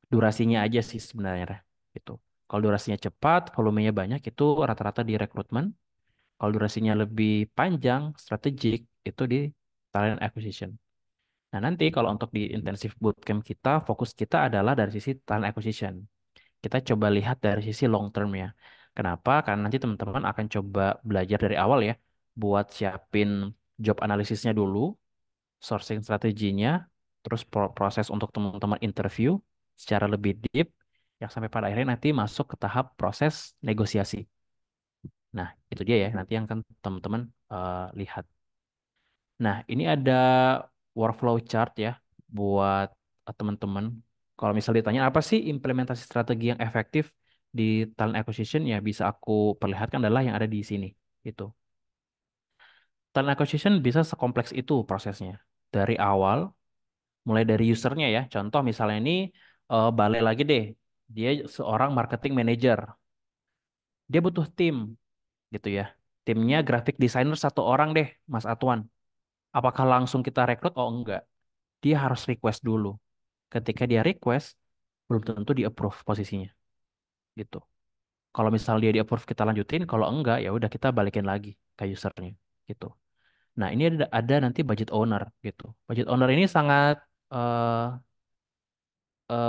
durasinya aja sih sebenarnya. Gitu. Kalau durasinya cepat, volumenya banyak itu rata-rata di rekrutmen. Kalau durasinya lebih panjang, strategik, itu di talent acquisition. Nah, nanti kalau untuk di intensive bootcamp kita, fokus kita adalah dari sisi talent acquisition. Kita coba lihat dari sisi long term-nya. Kenapa? Karena nanti teman-teman akan coba belajar dari awal ya, buat siapin job analisisnya dulu, sourcing strateginya, terus proses untuk teman-teman interview secara lebih deep, yang sampai pada akhirnya nanti masuk ke tahap proses negosiasi. Nah, itu dia ya, nanti yang akan teman-teman lihat. Nah, ini ada workflow chart ya buat teman-teman. Kalau misalnya ditanya apa sih implementasi strategi yang efektif di talent acquisition ya bisa aku perlihatkan adalah yang ada di sini. Itu. Talent acquisition bisa sekompleks itu prosesnya. Dari awal, mulai dari usernya ya. Contoh misalnya ini balik lagi deh. Dia seorang marketing manager. Dia butuh tim gitu ya. Timnya graphic designer satu orang deh, Mas Atwan. Apakah langsung kita rekrut? Oh enggak. Dia harus request dulu. Ketika dia request, belum tentu di approve posisinya gitu. Kalau misal dia di approve kita lanjutin, kalau enggak ya udah kita balikin lagi ke usernya gitu. Nah ini ada nanti budget owner gitu. Budget owner ini sangat eh,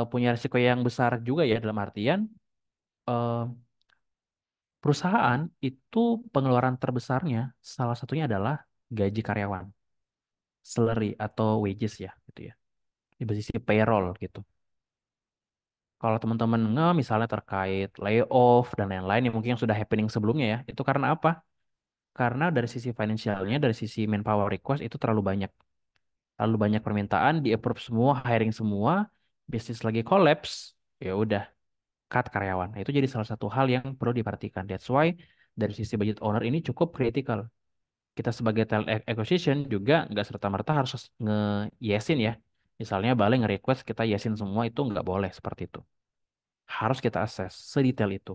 punya risiko yang besar juga ya dalam artian eh, perusahaan itu pengeluaran terbesarnya salah satunya adalah gaji karyawan, salary atau wages ya gitu ya. Di sisi payroll gitu. Kalau teman-teman misalnya terkait layoff dan lain-lain yang mungkin yang sudah happening sebelumnya ya, itu karena apa? Karena dari sisi finansialnya, dari sisi manpower request itu terlalu banyak. Terlalu banyak permintaan, di-approve semua, hiring semua, bisnis lagi collapse, ya udah cut karyawan. Nah, itu jadi salah satu hal yang perlu diperhatikan. That's why dari sisi budget owner ini cukup kritikal. Kita sebagai talent acquisition juga nggak serta-merta harus nge-yesin ya. Misalnya balik nge-request kita yesin semua itu nggak boleh seperti itu. Harus kita assess sedetail itu.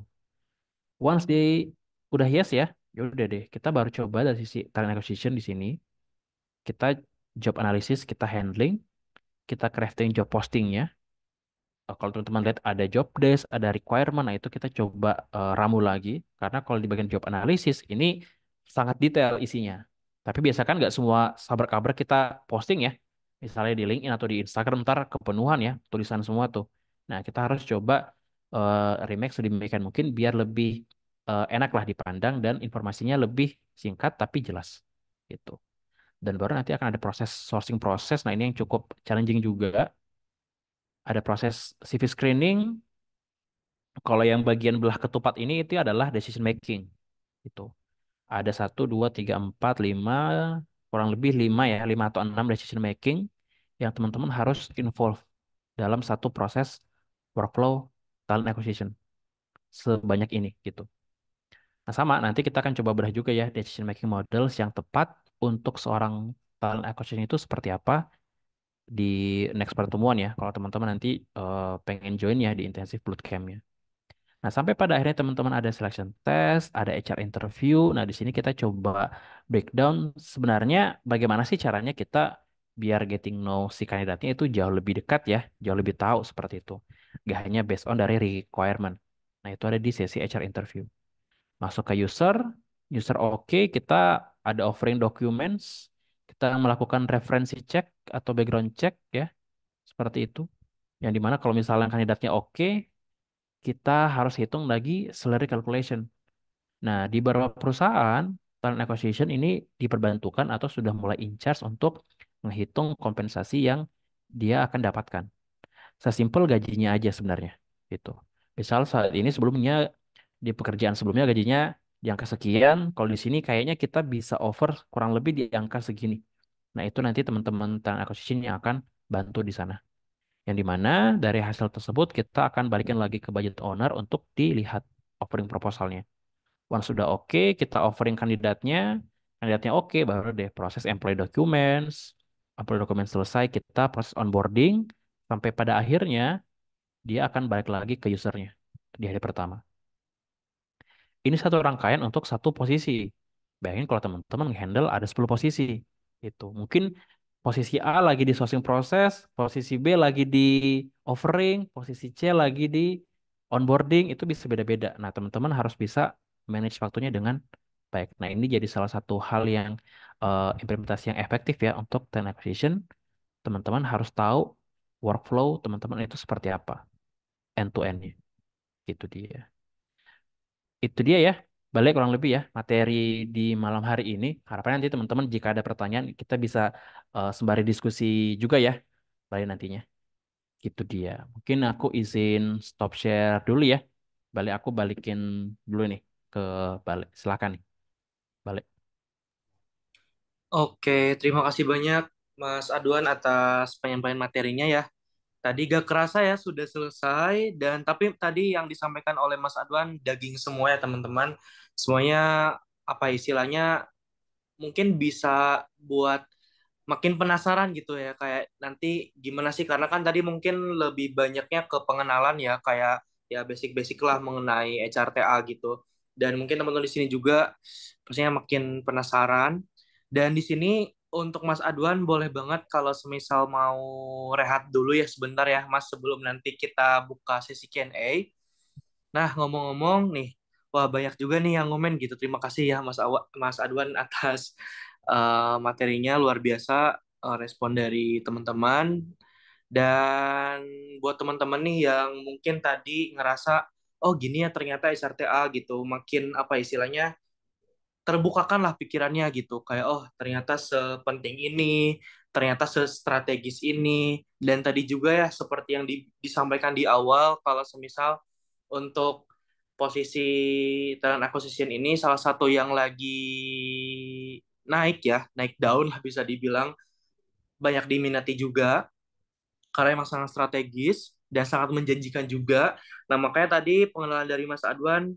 Once they udah yes ya, ya udah deh. Kita baru coba dari sisi talent acquisition di sini. Kita job analysis, kita handling, kita crafting job postingnya. Kalau teman-teman lihat ada job desk, ada requirement, nah itu kita coba ramu lagi. Karena kalau di bagian job analysis ini sangat detail isinya. Tapi biasa kan nggak semua sabar-kabar kita posting ya. Misalnya di LinkedIn atau di Instagram ntar kepenuhan ya tulisan semua tuh. Nah kita harus coba remake sedemikian mungkin biar lebih enak lah dipandang dan informasinya lebih singkat tapi jelas gitu. Dan baru nanti akan ada proses sourcing proses. Nah ini yang cukup challenging juga. Ada proses CV screening, kalau yang bagian belah ketupat ini itu adalah decision making. Itu ada satu, dua, tiga, empat, lima, kurang lebih lima ya, lima atau enam decision making yang teman-teman harus involve dalam satu proses workflow talent acquisition sebanyak ini gitu. Nah sama, nanti kita akan coba bedah juga ya decision making models yang tepat untuk seorang talent acquisition itu seperti apa di next pertemuan ya. Kalau teman-teman nanti pengen join ya di intensive bootcamp-nya. Nah, sampai pada akhirnya teman-teman ada selection test, ada HR interview. Nah, di sini kita coba breakdown sebenarnya bagaimana sih caranya kita biar getting know si kandidatnya itu jauh lebih dekat ya, jauh lebih tahu seperti itu. Gak hanya based on dari requirement. Nah, itu ada di sesi HR interview. Masuk ke user, user oke, kita ada offering documents, kita melakukan referensi check atau background check ya, seperti itu. Yang dimana kalau misalnya kandidatnya oke, kita harus hitung lagi salary calculation. Nah, di beberapa perusahaan, talent acquisition ini diperbantukan atau sudah mulai in charge untuk menghitung kompensasi yang dia akan dapatkan. Sesimpel gajinya aja sebenarnya. Gitu. Misal saat ini sebelumnya di pekerjaan sebelumnya gajinya di angka sekian, kalau di sini kayaknya kita bisa offer kurang lebih di angka segini. Nah, itu nanti teman-teman talent acquisition yang akan bantu di sana. Yang dimana dari hasil tersebut kita akan balikin lagi ke budget owner untuk dilihat offering proposalnya. Once sudah oke, kita offering kandidatnya, kandidatnya oke, baru deh proses employee documents, upload dokumen selesai, kita proses onboarding sampai pada akhirnya dia akan balik lagi ke usernya di hari pertama. Ini satu rangkaian untuk satu posisi. Bayangin kalau teman-teman handle ada 10 posisi. Itu. Mungkin posisi A lagi di sourcing proses, posisi B lagi di offering, posisi C lagi di onboarding, itu bisa beda-beda. Nah, teman-teman harus bisa manage waktunya dengan baik. Nah, ini jadi salah satu hal yang implementasi yang efektif ya untuk talent acquisition. Teman-teman harus tahu workflow teman-teman itu seperti apa, end to end-nya. Itu dia. Itu dia ya, balik kurang lebih ya materi di malam hari ini. Harapannya nanti teman-teman jika ada pertanyaan kita bisa sembari diskusi juga ya, balik nantinya. Gitu dia. Mungkin aku izin stop share dulu ya. Balik aku balikin dulu nih ke balik. Silakan nih, balik. Oke, terima kasih banyak Mas Adwan atas penyampaian materinya ya. Tadi gak kerasa ya sudah selesai dan tapi tadi yang disampaikan oleh Mas Adwan daging semua ya teman-teman. Semuanya apa istilahnya mungkin bisa buat makin penasaran gitu ya kayak nanti gimana sih karena kan tadi mungkin lebih banyaknya ke pengenalan ya kayak ya basic-basic lah mengenai HRTA gitu dan mungkin teman-teman di sini juga pastinya makin penasaran dan di sini untuk Mas Adwan boleh banget kalau semisal mau rehat dulu ya sebentar ya Mas sebelum nanti kita buka sesi Q&A. Nah, ngomong-ngomong nih, wah banyak juga nih yang ngomen gitu. Terima kasih ya Mas Adwan atas materinya luar biasa respon dari teman-teman. Dan buat teman-teman nih yang mungkin tadi ngerasa oh gini ya ternyata SRTA gitu, makin apa istilahnya terbukakan lah pikirannya gitu kayak oh ternyata sepenting ini ternyata sestrategis ini dan tadi juga ya seperti yang disampaikan di awal kalau semisal untuk posisi talent acquisition ini salah satu yang lagi naik ya naik daun lah bisa dibilang banyak diminati juga karena emang sangat strategis dan sangat menjanjikan juga nah makanya tadi pengenalan dari Mas Adwan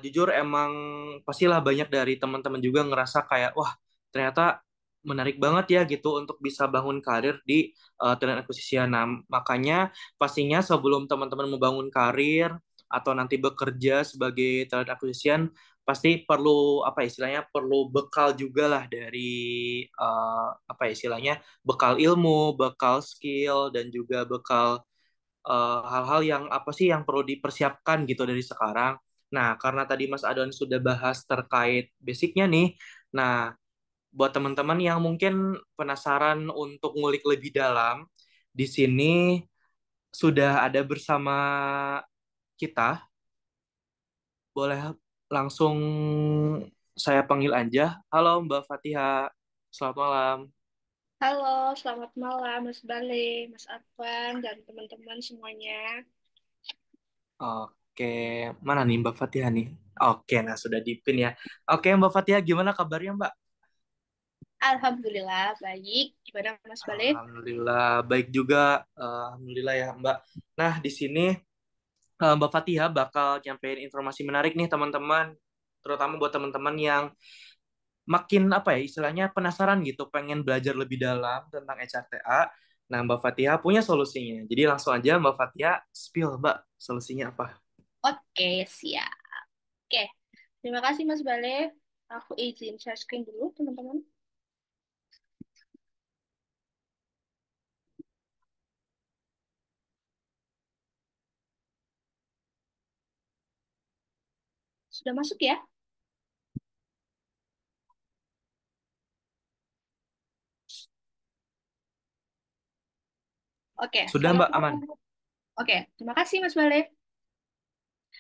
jujur emang pastilah banyak dari teman-teman juga ngerasa kayak wah ternyata menarik banget ya gitu untuk bisa bangun karir di talent acquisition. Nah, makanya pastinya sebelum teman-teman membangun karir atau nanti bekerja sebagai talent acquisition pasti perlu apa istilahnya perlu bekal juga lah dari apa istilahnya bekal ilmu, bekal skill dan juga bekal hal-hal yang apa sih yang perlu dipersiapkan gitu dari sekarang. Nah, karena tadi Mas Adon sudah bahas terkait basicnya nih, nah buat teman-teman yang mungkin penasaran untuk ngulik lebih dalam, di sini sudah ada bersama kita. Boleh langsung saya panggil aja. Halo Mbak Fatihah, selamat malam. Halo, selamat malam Mas Bale, Mas Arfan, dan teman-teman semuanya. Oke, mana nih Mbak Fatihah nih? Oke, nah sudah dipin ya. Oke Mbak Fatihah, gimana kabarnya Mbak? Alhamdulillah, baik. Gimana Mas Bale? Alhamdulillah baik juga, alhamdulillah ya Mbak. Nah di sini Mbak Fatihah bakal nyampein informasi menarik nih teman-teman, terutama buat teman-teman yang makin apa ya istilahnya penasaran gitu, pengen belajar lebih dalam tentang HRTA. Nah Mbak Fatihah punya solusinya. Jadi langsung aja Mbak Fatihah spill Mbak solusinya apa? Oke, siap. Oke, terima kasih Mas Bale. Aku izin share screen dulu, teman-teman. Sudah masuk ya? Oke, Sudah selamat Mbak aman? malam. Oke, terima kasih Mas Bale.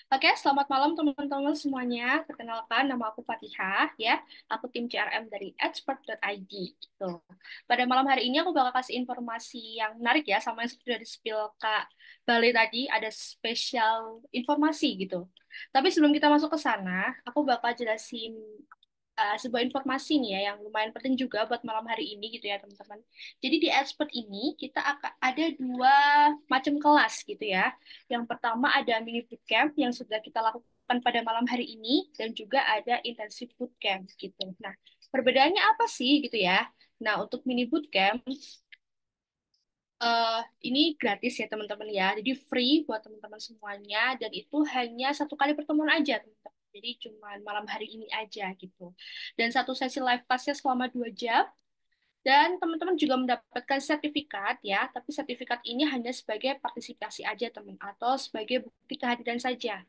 Oke, selamat malam teman-teman semuanya. Perkenalkan, nama aku Fatihah ya. Aku tim CRM dari expert.id gitu. Pada malam hari ini aku bakal kasih informasi yang menarik ya, sama yang sudah di-spill Kak Bale tadi, ada spesial informasi gitu. Tapi sebelum kita masuk ke sana, aku bakal jelasin sebuah informasi nih ya yang lumayan penting juga buat malam hari ini gitu ya teman-teman. Jadi di expert ini kita akan ada dua macam kelas gitu ya. Yang pertama ada mini bootcamp yang sudah kita lakukan pada malam hari ini dan juga ada intensive bootcamp gitu. Nah, perbedaannya apa sih gitu ya? Nah, untuk mini bootcamp, ini gratis ya teman-teman ya. Jadi free buat teman-teman semuanya dan itu hanya satu kali pertemuan aja teman-teman. Jadi cuma malam hari ini aja gitu. Dan satu sesi live class-nya selama 2 jam. Dan teman-teman juga mendapatkan sertifikat ya, tapi sertifikat ini hanya sebagai partisipasi aja teman atau sebagai bukti kehadiran saja.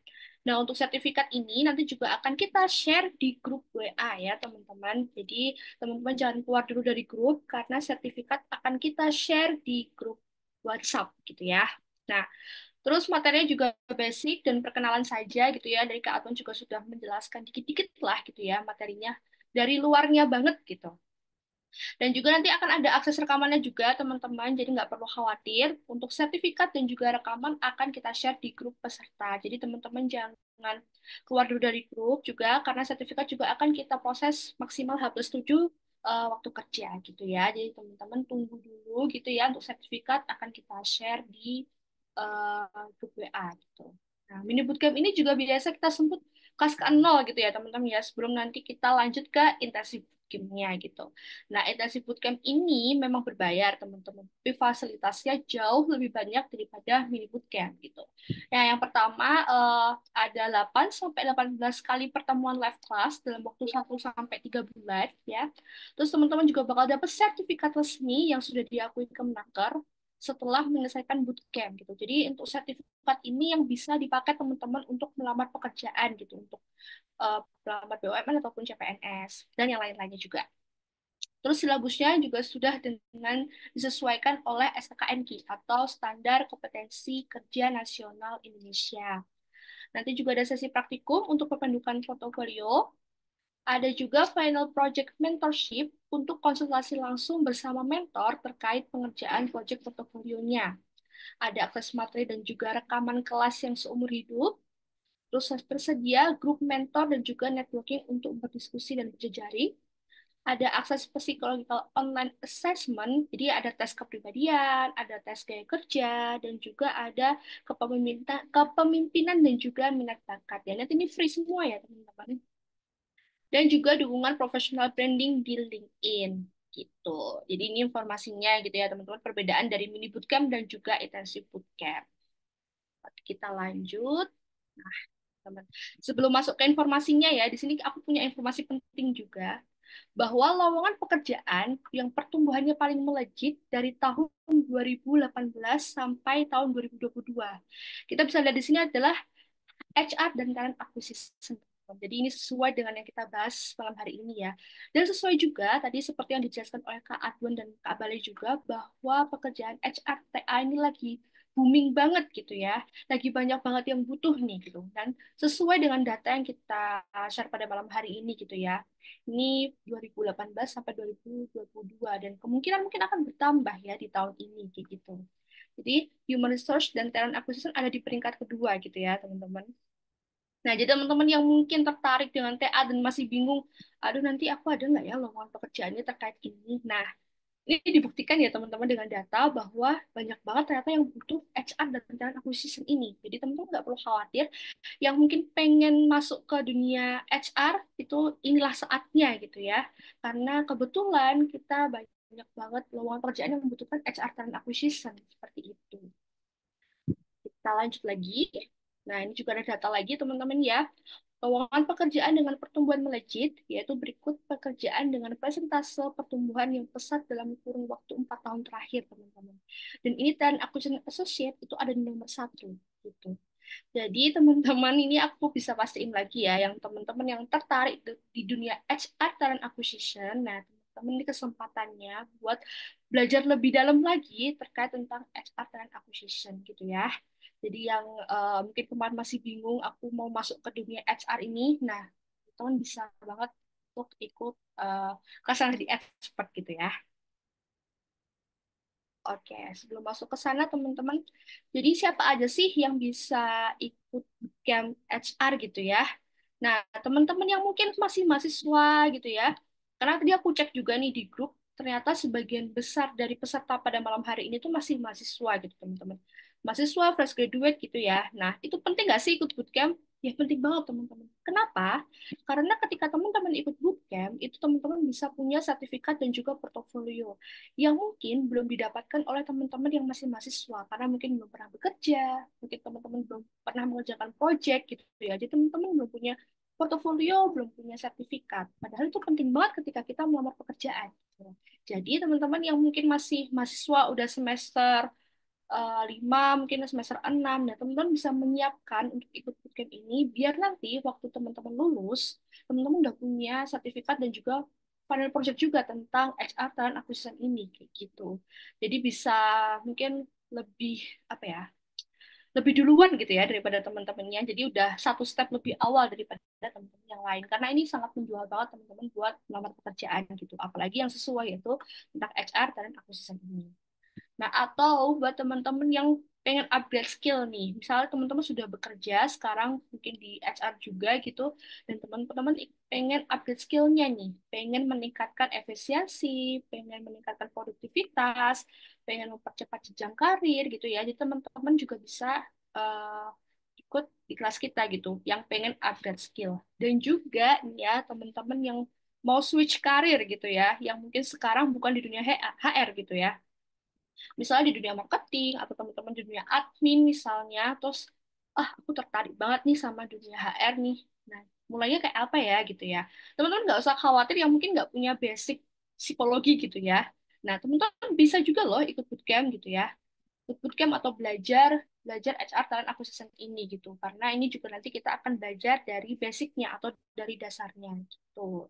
Nah, untuk sertifikat ini nanti juga akan kita share di grup WA ya teman-teman. Jadi teman-teman jangan keluar dulu dari grup karena sertifikat akan kita share di grup WhatsApp gitu ya. Nah, terus materinya juga basic dan perkenalan saja gitu ya. Dari Kak Atun juga sudah menjelaskan dikit-dikit lah gitu ya materinya. Dari luarnya banget gitu. Dan juga nanti akan ada akses rekamannya juga, teman-teman. Jadi nggak perlu khawatir. Untuk sertifikat dan juga rekaman akan kita share di grup peserta. Jadi teman-teman jangan keluar dulu dari grup juga, karena sertifikat juga akan kita proses maksimal H+7 waktu kerja gitu ya. Jadi teman-teman tunggu dulu gitu ya untuk sertifikat akan kita share di grup WA gitu. Nah, mini bootcamp ini juga biasa kita sebut kelas ke-0 gitu ya teman-teman ya sebelum nanti kita lanjut ke intensif bootcampnya gitu. Nah, intensif bootcamp ini memang berbayar teman-teman, tapi fasilitasnya jauh lebih banyak daripada mini bootcamp gitu. Nah, yang pertama ada 8 sampai 18 kali pertemuan live class dalam waktu 1 sampai 3 bulan ya. Terus teman-teman juga bakal dapat sertifikat resmi yang sudah diakui Kemenaker setelah menyelesaikan bootcamp gitu. Jadi untuk sertifikat ini yang bisa dipakai teman-teman untuk melamar pekerjaan gitu, untuk pelamar BUMN ataupun CPNS dan yang lain-lainnya juga. Terus silabusnya juga sudah dengan disesuaikan oleh SKKNK atau Standar Kompetensi Kerja Nasional Indonesia. Nanti juga ada sesi praktikum untuk pembentukan portofolio. Ada juga final project mentorship untuk konsultasi langsung bersama mentor terkait pengerjaan project portofolionya. Ada akses materi dan juga rekaman kelas yang seumur hidup. Terus tersedia grup mentor dan juga networking untuk berdiskusi dan berjejaring. Ada akses psychological online assessment, jadi ada tes kepribadian, ada tes gaya kerja, dan juga ada kepemimpinan dan juga minat bakat. Ya, nanti ini free semua ya teman-teman. Dan juga dukungan professional branding di LinkedIn gitu. Jadi ini informasinya gitu ya teman-teman, perbedaan dari mini bootcamp dan juga intensive bootcamp. Kita lanjut. Nah, teman, sebelum masuk ke informasinya ya, di sini aku punya informasi penting juga bahwa lowongan pekerjaan yang pertumbuhannya paling melejit dari tahun 2018 sampai tahun 2022. Kita bisa lihat di sini adalah HR dan talent acquisition. Jadi ini sesuai dengan yang kita bahas malam hari ini ya. Dan sesuai juga tadi seperti yang dijelaskan oleh Kak Adwan dan Kak Bale juga bahwa pekerjaan HR TA ini lagi booming banget gitu ya. Lagi banyak banget yang butuh nih gitu. Dan sesuai dengan data yang kita share pada malam hari ini gitu ya. Ini 2018 sampai 2022 dan kemungkinan mungkin akan bertambah ya di tahun ini gitu. Jadi human resource dan talent acquisition ada di peringkat kedua gitu ya teman-teman. Nah, jadi teman-teman yang mungkin tertarik dengan TA dan masih bingung, aduh nanti aku ada nggak ya lowongan pekerjaannya terkait ini. Nah, ini dibuktikan ya teman-teman dengan data bahwa banyak banget ternyata yang butuh HR dan talent acquisition ini. Jadi teman-teman nggak perlu khawatir, yang mungkin pengen masuk ke dunia HR itu inilah saatnya gitu ya. Karena kebetulan kita banyak banget lowongan pekerjaan yang membutuhkan HR talent acquisition seperti itu. Kita lanjut lagi. Nah, ini juga ada data lagi, teman-teman ya. Lowongan pekerjaan dengan pertumbuhan melejit, yaitu berikut pekerjaan dengan persentase pertumbuhan yang pesat dalam kurun waktu 4 tahun terakhir, teman-teman. Dan ini Talent Acquisition Associate itu ada di nomor 1. Gitu. Jadi teman-teman ini aku bisa pastiin lagi ya, yang teman-teman yang tertarik di dunia HR Talent Acquisition, nah teman-teman ini kesempatannya buat belajar lebih dalam lagi terkait tentang HR Talent Acquisition gitu ya. Jadi yang mungkin kemarin masih bingung aku mau masuk ke dunia HR ini, nah teman bisa banget untuk ikut kelas di expert gitu ya. Oke, sebelum masuk ke sana teman-teman, jadi siapa aja sih yang bisa ikut camp HR gitu ya? Nah, teman-teman yang mungkin masih mahasiswa gitu ya, karena tadi aku cek juga nih di grup, ternyata sebagian besar dari peserta pada malam hari ini tuh masih mahasiswa gitu teman-teman. Mahasiswa, fresh graduate gitu ya. Nah, itu penting nggak sih ikut bootcamp? Ya penting banget teman-teman. Kenapa? Karena ketika teman-teman ikut bootcamp, itu teman-teman bisa punya sertifikat dan juga portofolio yang mungkin belum didapatkan oleh teman-teman yang masih mahasiswa karena mungkin belum pernah bekerja, mungkin teman-teman belum pernah mengerjakan project gitu ya. Jadi teman-teman belum punya portofolio, belum punya sertifikat. Padahal itu penting banget ketika kita melamar pekerjaan. Jadi teman-teman yang mungkin masih mahasiswa udah semester 5, mungkin semester 6. Nah, teman-teman bisa menyiapkan untuk ikut bootcamp ini biar nanti waktu teman-teman lulus, teman-teman udah punya sertifikat dan juga final project juga tentang HR talent acquisition ini kayak gitu. Jadi bisa mungkin lebih apa ya? Lebih duluan gitu ya daripada teman-temannya. Jadi udah satu step lebih awal daripada teman-teman yang lain. Karena ini sangat menjual banget teman-teman buat melamar pekerjaan gitu. Apalagi yang sesuai yaitu tentang HR talent acquisition ini. Nah, atau buat teman-teman yang pengen upgrade skill nih, misalnya teman-teman sudah bekerja sekarang mungkin di HR juga gitu, dan teman-teman pengen upgrade skillnya nih, pengen meningkatkan efisiensi, pengen meningkatkan produktivitas, pengen mempercepat jenjang karir gitu ya. Jadi teman-teman juga bisa uh, ikut di kelas kita gitu, yang pengen upgrade skill. Dan juga nih ya teman-teman yang mau switch karir gitu ya, yang mungkin sekarang bukan di dunia HR gitu ya, misalnya di dunia marketing atau teman-teman di dunia admin misalnya, terus aku tertarik banget nih sama dunia HR nih. Nah, mulainya kayak apa ya gitu ya. Teman-teman nggak usah khawatir yang mungkin nggak punya basic psikologi gitu ya. Nah, teman-teman bisa juga loh ikut bootcamp gitu ya. Ikut bootcamp atau belajar belajar HR talent acquisition ini gitu. Karena ini juga nanti kita akan belajar dari basicnya atau dari dasarnya gitu.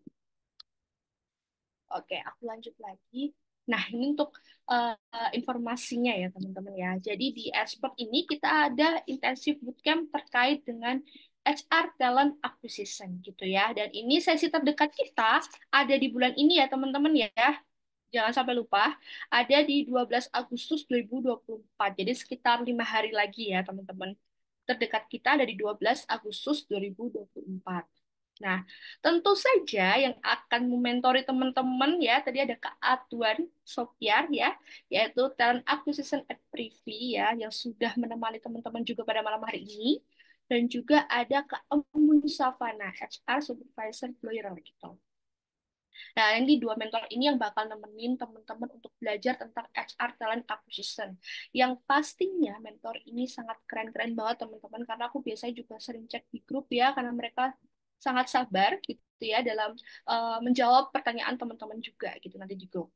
Oke, aku lanjut lagi. Nah, ini untuk informasinya ya, teman-teman ya. Jadi di Expert ini kita ada intensif bootcamp terkait dengan HR Talent Acquisition gitu ya. Dan ini sesi terdekat kita ada di bulan ini ya, teman-teman ya. Jangan sampai lupa, ada di 12 Agustus 2024. Jadi sekitar 5 hari lagi ya, teman-teman. Terdekat kita ada di 12 Agustus 2024. Nah, tentu saja yang akan mementori teman-teman ya, tadi ada Kak Atuan Sopiar ya, yaitu Talent Acquisition at Privy ya, yang sudah menemani teman-teman juga pada malam hari ini. Dan juga ada Kak Emun Savana, HR Supervisor Lawyer gitu. Nah, ini dua mentor ini yang bakal nemenin teman-teman untuk belajar tentang HR Talent Acquisition. Yang pastinya mentor ini sangat keren-keren banget teman-teman, karena aku biasanya juga sering cek di grup ya, karena mereka sangat sabar gitu ya dalam menjawab pertanyaan teman-teman juga gitu nanti di grup.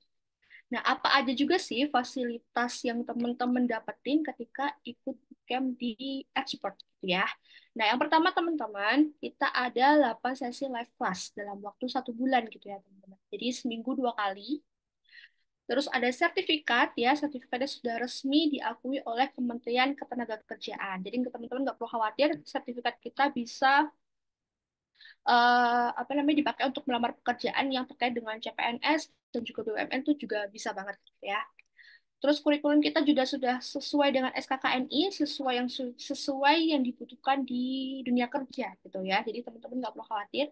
Nah, apa aja juga sih fasilitas yang teman-teman dapetin ketika ikut camp di Expert gitu ya. Nah, yang pertama teman-teman, kita ada 8 sesi live class dalam waktu 1 bulan gitu ya teman-teman. Jadi seminggu 2 kali. Terus ada sertifikat ya, sertifikatnya sudah resmi diakui oleh Kementerian Ketenagakerjaan. Jadi teman-teman nggak perlu khawatir, sertifikat kita bisa apa namanya dipakai untuk melamar pekerjaan yang terkait dengan CPNS dan juga BUMN itu juga bisa banget gitu ya. Terus kurikulum kita juga sudah sesuai dengan SKKNI, sesuai yang dibutuhkan di dunia kerja gitu ya. Jadi teman-teman nggak perlu khawatir.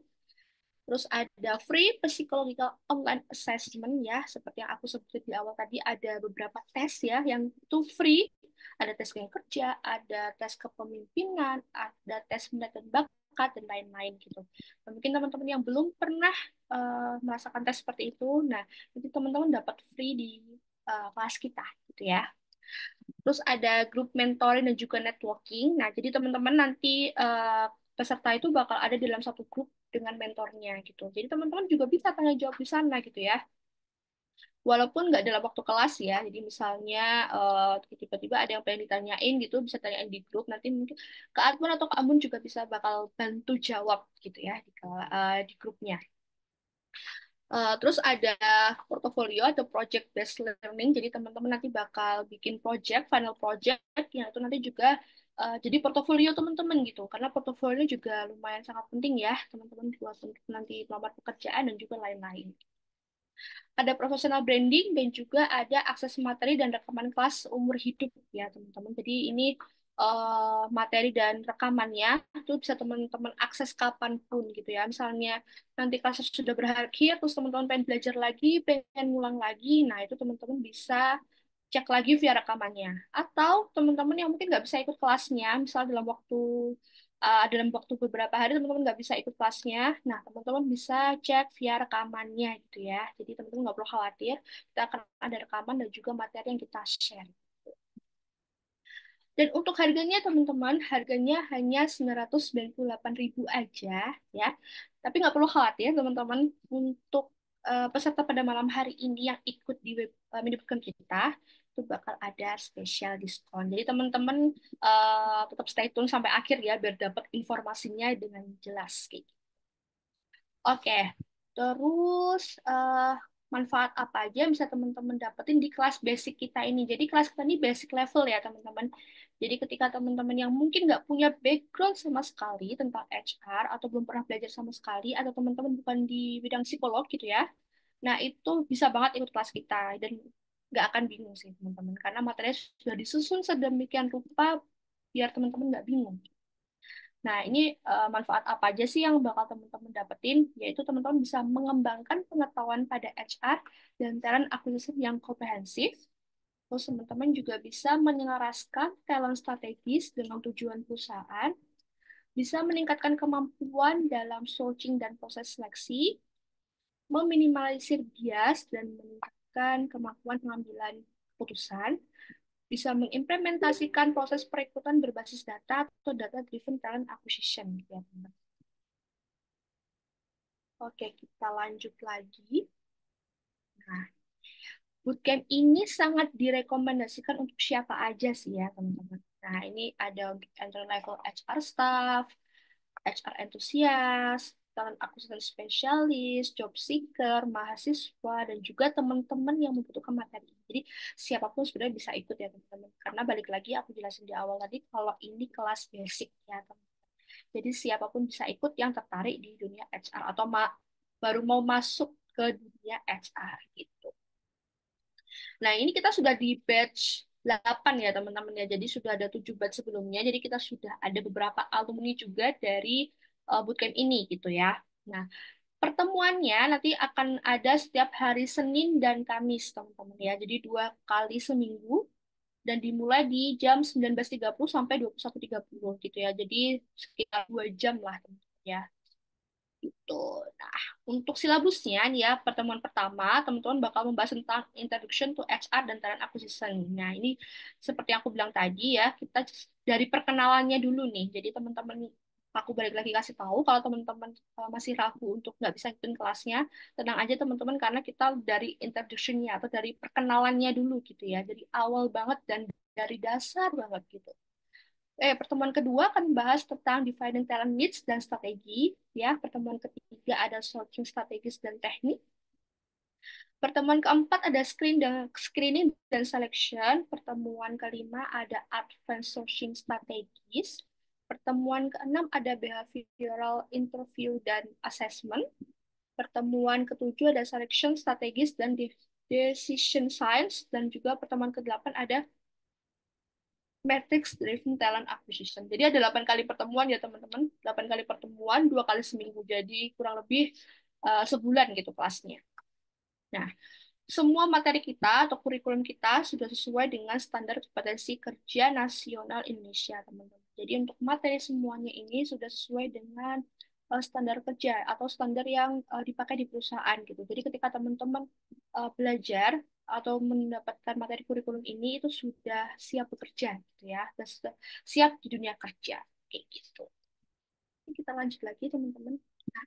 Terus ada free psychological online assessment ya, seperti yang aku sebut di awal tadi, ada beberapa tes ya yang itu free. Ada tes gaya kerja, ada tes kepemimpinan, ada tes minat dan bakat dan lain-lain gitu. Nah, mungkin teman-teman yang belum pernah merasakan tes seperti itu, nah nanti teman-teman dapat free di kelas kita gitu ya. Terus ada grup mentoring dan juga networking. Nah, jadi teman-teman nanti peserta itu bakal ada dalam satu grup dengan mentornya gitu. Jadi teman-teman juga bisa tanya jawab di sana gitu ya. Walaupun nggak dalam waktu kelas ya. Jadi misalnya tiba-tiba ada yang pengen ditanyain gitu, bisa tanyain di grup. Nanti mungkin Kak Atman atau Kak Amun juga bisa bakal bantu jawab gitu ya di grupnya. Terus ada portofolio atau project based learning. Jadi teman-teman nanti bakal bikin project, final project yang itu nanti juga jadi portofolio teman-teman gitu. Karena portofolio juga lumayan sangat penting ya teman-teman buat nanti melamar pekerjaan dan juga lain-lain. Ada professional branding dan juga ada akses materi dan rekaman kelas umur hidup ya teman-teman. Jadi ini materi dan rekamannya itu bisa teman-teman akses kapanpun gitu ya. Misalnya nanti kelas sudah berakhir, terus teman-teman pengen belajar lagi, pengen ngulang lagi, nah itu teman-teman bisa cek lagi via rekamannya. Atau teman-teman yang mungkin nggak bisa ikut kelasnya, misal dalam waktu dalam waktu beberapa hari teman-teman nggak bisa ikut kelasnya, nah teman-teman bisa cek via rekamannya gitu ya. Jadi teman-teman nggak perlu khawatir, kita akan ada rekaman dan juga materi yang kita share. Dan untuk harganya teman-teman, harganya hanya 998.000 aja ya. Tapi nggak perlu khawatir teman-teman, untuk peserta pada malam hari ini yang ikut di mini bootcamp kita itu bakal ada spesial diskon. Jadi teman-teman tetap stay tune sampai akhir ya biar dapat informasinya dengan jelas kayak gitu. Oke, terus manfaat apa aja yang bisa teman-teman dapetin di kelas basic kita ini. Jadi kelas kita ini basic level ya teman-teman. Jadi ketika teman-teman yang mungkin nggak punya background sama sekali tentang HR atau belum pernah belajar sama sekali atau teman-teman bukan di bidang psikolog gitu ya, nah itu bisa banget ikut kelas kita dan nggak akan bingung sih teman-teman karena materinya sudah disusun sedemikian rupa biar teman-teman nggak bingung. Nah, ini manfaat apa aja sih yang bakal teman-teman dapetin? Yaitu teman-teman bisa mengembangkan pengetahuan pada HR dan talent acquisition yang komprehensif. Terus teman-teman juga bisa menyelaraskan talent strategis dengan tujuan perusahaan, bisa meningkatkan kemampuan dalam sourcing dan proses seleksi, meminimalisir bias dan meningkatkan kemampuan pengambilan keputusan, bisa mengimplementasikan proses perekrutan berbasis data atau data-driven talent acquisition. Ya, teman. Oke, kita lanjut lagi. Nah, bootcamp ini sangat direkomendasikan untuk siapa aja sih ya, teman-teman. Nah, ini ada untuk entry level HR staff, HR enthusiast, talent acquisition specialist, job seeker, mahasiswa, dan juga teman-teman yang membutuhkan materi. Jadi, siapapun sebenarnya bisa ikut ya, teman-teman. Karena balik lagi, aku jelasin di awal tadi, kalau ini kelas basic ya, teman-teman. Jadi siapapun bisa ikut yang tertarik di dunia HR atau baru mau masuk ke dunia HR gitu. Nah, ini kita sudah di batch 8 ya teman-teman ya. Jadi sudah ada 7 batch sebelumnya. Jadi kita sudah ada beberapa alumni juga dari bootcamp ini gitu ya. Nah, pertemuannya nanti akan ada setiap hari Senin dan Kamis teman-teman ya. Jadi 2 kali seminggu dan dimulai di jam 19.30 sampai 21.30 gitu ya. Jadi sekitar 2 jam lah teman-teman ya. Gitu. Nah, untuk silabusnya nih ya, pertemuan pertama teman-teman bakal membahas tentang Introduction to HR dan Talent Acquisition. Nah, ini seperti yang aku bilang tadi ya, kita dari perkenalannya dulu nih. Jadi teman-teman, aku balik lagi kasih tahu kalau teman-teman masih ragu untuk nggak bisa ikutin kelasnya, tenang aja teman-teman karena kita dari introduction-nya atau dari perkenalannya dulu gitu ya. Dari awal banget dan dari dasar banget gitu. Pertemuan kedua akan membahas tentang defining talent needs dan strategi. Ya, pertemuan ketiga ada sourcing strategis dan teknik. Pertemuan keempat ada screening dan selection. Pertemuan kelima ada advanced sourcing strategis. Pertemuan keenam ada behavioral interview dan assessment. Pertemuan ketujuh ada selection strategis dan decision science. Dan juga pertemuan kedelapan ada Matrix Driven Talent Acquisition. Jadi ada 8 kali pertemuan ya teman-teman. 8 kali pertemuan, 2 kali seminggu. Jadi kurang lebih sebulan gitu kelasnya. Nah, semua materi kita atau kurikulum kita sudah sesuai dengan standar kompetensi kerja nasional Indonesia, teman-teman. Jadi untuk materi semuanya ini sudah sesuai dengan standar kerja atau standar yang dipakai di perusahaan gitu. Jadi ketika teman-teman belajar atau mendapatkan materi kurikulum ini itu sudah siap bekerja gitu ya, dan sudah siap di dunia kerja kayak gitu. Kita lanjut lagi teman-teman. Nah,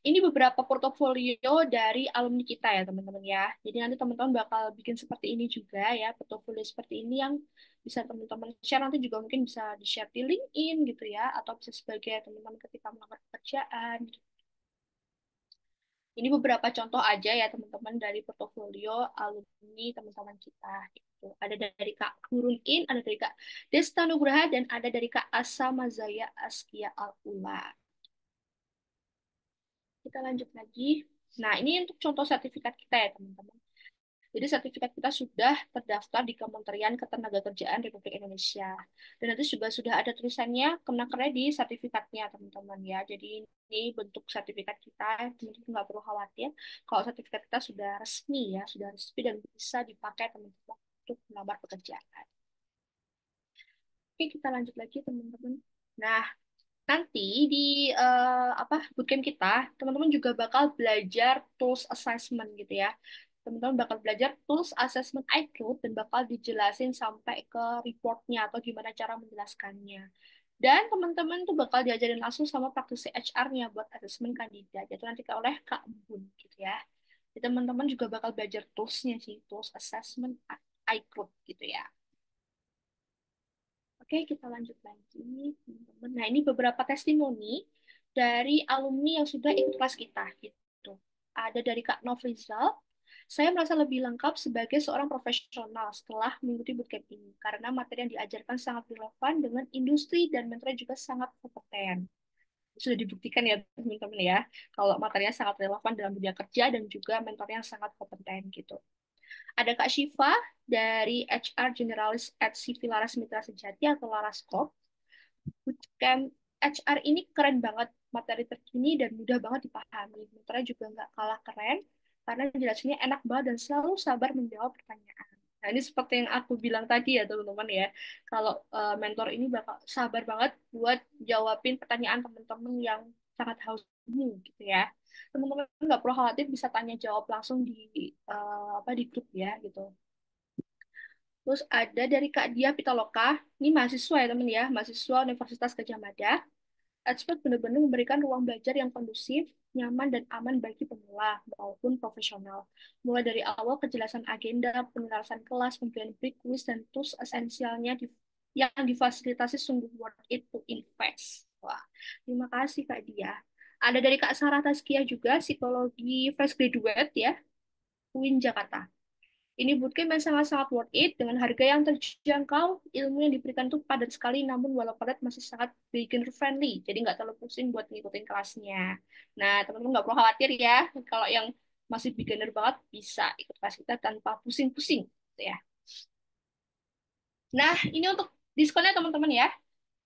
ini beberapa portofolio dari alumni kita ya teman-teman ya. Jadi nanti teman-teman bakal bikin seperti ini juga ya, portofolio seperti ini yang bisa teman-teman share, nanti juga mungkin bisa di-share di LinkedIn gitu ya, atau bisa sebagai teman-teman ketika melamar pekerjaan gitu. Ini beberapa contoh aja ya teman-teman dari portofolio alumni teman-teman kita gitu. Ada dari Kak Gurun In, ada dari Kak Desta Nugraha, dan ada dari Kak Asa Mazaya Askia Al-Ula. Kita lanjut lagi. Nah, ini untuk contoh sertifikat kita ya, teman-teman. Jadi sertifikat kita sudah terdaftar di Kementerian Ketenagakerjaan Republik Indonesia. Dan nanti juga sudah ada tulisannya Kemenakernya di sertifikatnya, teman-teman ya. Jadi ini bentuk sertifikat kita, teman-teman nggak perlu khawatir. Kalau sertifikat kita sudah resmi ya, sudah resmi dan bisa dipakai teman-teman untuk melamar pekerjaan. Oke, kita lanjut lagi, teman-teman. Nah, Nanti di bootcamp kita, teman-teman juga bakal belajar tools assessment gitu ya. Teman-teman bakal belajar tools assessment iCloud dan bakal dijelasin sampai ke reportnya atau gimana cara menjelaskannya. Dan teman-teman tuh bakal diajarin langsung sama praktisi HR-nya buat assessment kandidat. Itu nanti oleh Kak Bun gitu ya. Jadi teman-teman juga bakal belajar tools-nya sih, tools assessment iCloud gitu ya. Oke, kita lanjut lagi, teman-teman. Nah, ini beberapa testimoni dari alumni yang sudah ikut kelas kita, gitu. Ada dari Kak Nofrizal, saya merasa lebih lengkap sebagai seorang profesional setelah mengikuti bootcamp ini, karena materi yang diajarkan sangat relevan dengan industri dan mentornya juga sangat kompeten. Sudah dibuktikan ya, teman-teman ya, kalau materinya sangat relevan dalam dunia kerja dan juga mentornya sangat kompeten, gitu. Ada Kak Syifa dari HR Generalis at Civil Laras Mitra Sejati atau Laraskop. Bootcamp HR ini keren banget, materi terkini dan mudah banget dipahami. Mentornya juga nggak kalah keren, karena jelasinnya enak banget dan selalu sabar menjawab pertanyaan. Nah, ini seperti yang aku bilang tadi ya, teman-teman ya. Kalau mentor ini bakal sabar banget buat jawabin pertanyaan teman-teman yang sangat haus ilmu gitu ya. Teman-teman nggak perlu khawatir, bisa tanya jawab langsung di di grup ya gitu. Terus ada dari Kak Dia Pitaloka, ini mahasiswa ya teman ya, mahasiswa Universitas Gadjah Mada. Expert benar-benar memberikan ruang belajar yang kondusif, nyaman, dan aman bagi pemula maupun profesional. Mulai dari awal kejelasan agenda, penyelesaian kelas, pemberian break quiz, dan tools esensialnya yang difasilitasi sungguh worth it to invest. Wah, terima kasih Kak Dia. Ada dari Kak Sarah Taskia juga, psikologi fresh graduate ya, UIN Jakarta. Ini bootcamp yang sangat-sangat worth it dengan harga yang terjangkau, ilmu yang diberikan tuh padat sekali, namun walau padat masih sangat beginner friendly, jadi nggak terlalu pusing buat ngikutin kelasnya. Nah, teman-teman nggak perlu khawatir ya, kalau yang masih beginner banget bisa ikut kelas kita tanpa pusing-pusing, gitu ya. Nah, ini untuk diskonnya teman-teman ya.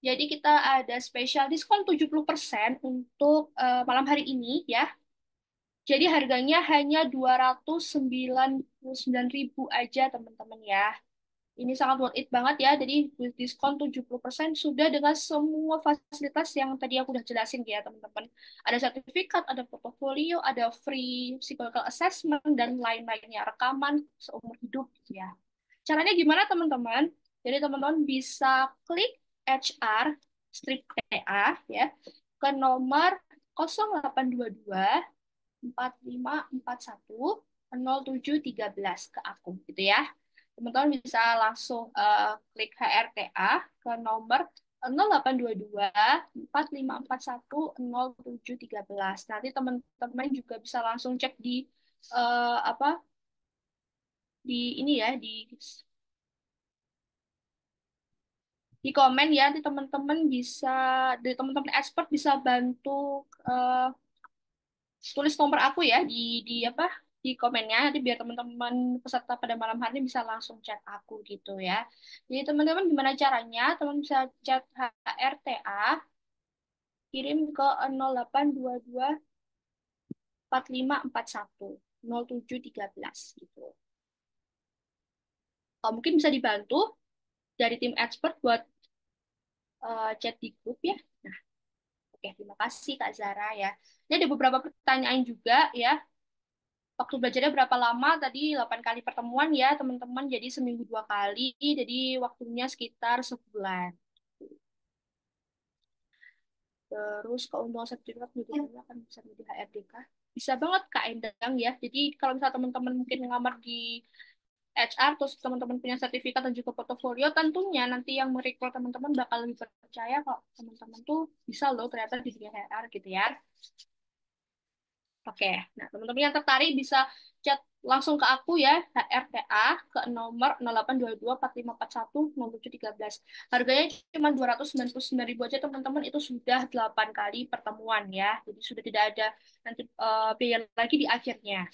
Jadi kita ada spesial diskon 70% untuk malam hari ini ya. Jadi harganya hanya 299.000 aja teman-teman ya. Ini sangat worth it banget ya. Jadi diskon 70% sudah dengan semua fasilitas yang tadi aku udah jelasin ya teman-teman. Ada sertifikat, ada portofolio, ada free psychological assessment, dan lain-lainnya. Rekaman seumur hidup gitu ya. Caranya gimana teman-teman? Jadi teman-teman bisa klik HR strip TA ya ke nomor 0822 4541 0713 ke aku gitu ya. Teman-teman bisa langsung klik HRTA ke nomor 0822 4541 0713. Nanti teman-teman juga bisa langsung cek di eh, apa di ini ya di komen ya. Nanti teman-teman bisa dari teman-teman expert bisa bantu eh, tulis nomor aku ya di komennya, nanti biar teman-teman peserta pada malam hari ini bisa langsung chat aku gitu ya. Jadi teman-teman gimana caranya? Teman bisa chat HRTA, kirim ke 0822 4541 0713 gitu. Kalau mungkin bisa dibantu dari tim expert buat chat di grup ya. Nah, oke, terima kasih Kak Zara ya. Ini ada beberapa pertanyaan juga ya. Waktu belajarnya berapa lama? Tadi 8 kali pertemuan ya, teman-teman. Jadi seminggu 2 kali, jadi waktunya sekitar sebulan. Terus keuntungan sertifikat juga akan bisa menjadi HRDK. Bisa banget Kak Endang ya. Jadi kalau misalnya teman-teman mungkin ngelamar di HR, terus teman-teman punya sertifikat dan juga portofolio, tentunya nanti yang merekrut teman-teman bakal lebih percaya kalau teman-teman tuh bisa loh ternyata di dunia HR gitu ya. Oke, nah teman-teman yang tertarik bisa chat langsung ke aku ya, HRTA ke nomor 0822 4541 0713. Harganya cuma 299.000 aja teman-teman, itu sudah 8 kali pertemuan ya. Jadi sudah tidak ada nanti biaya lagi di akhirnya.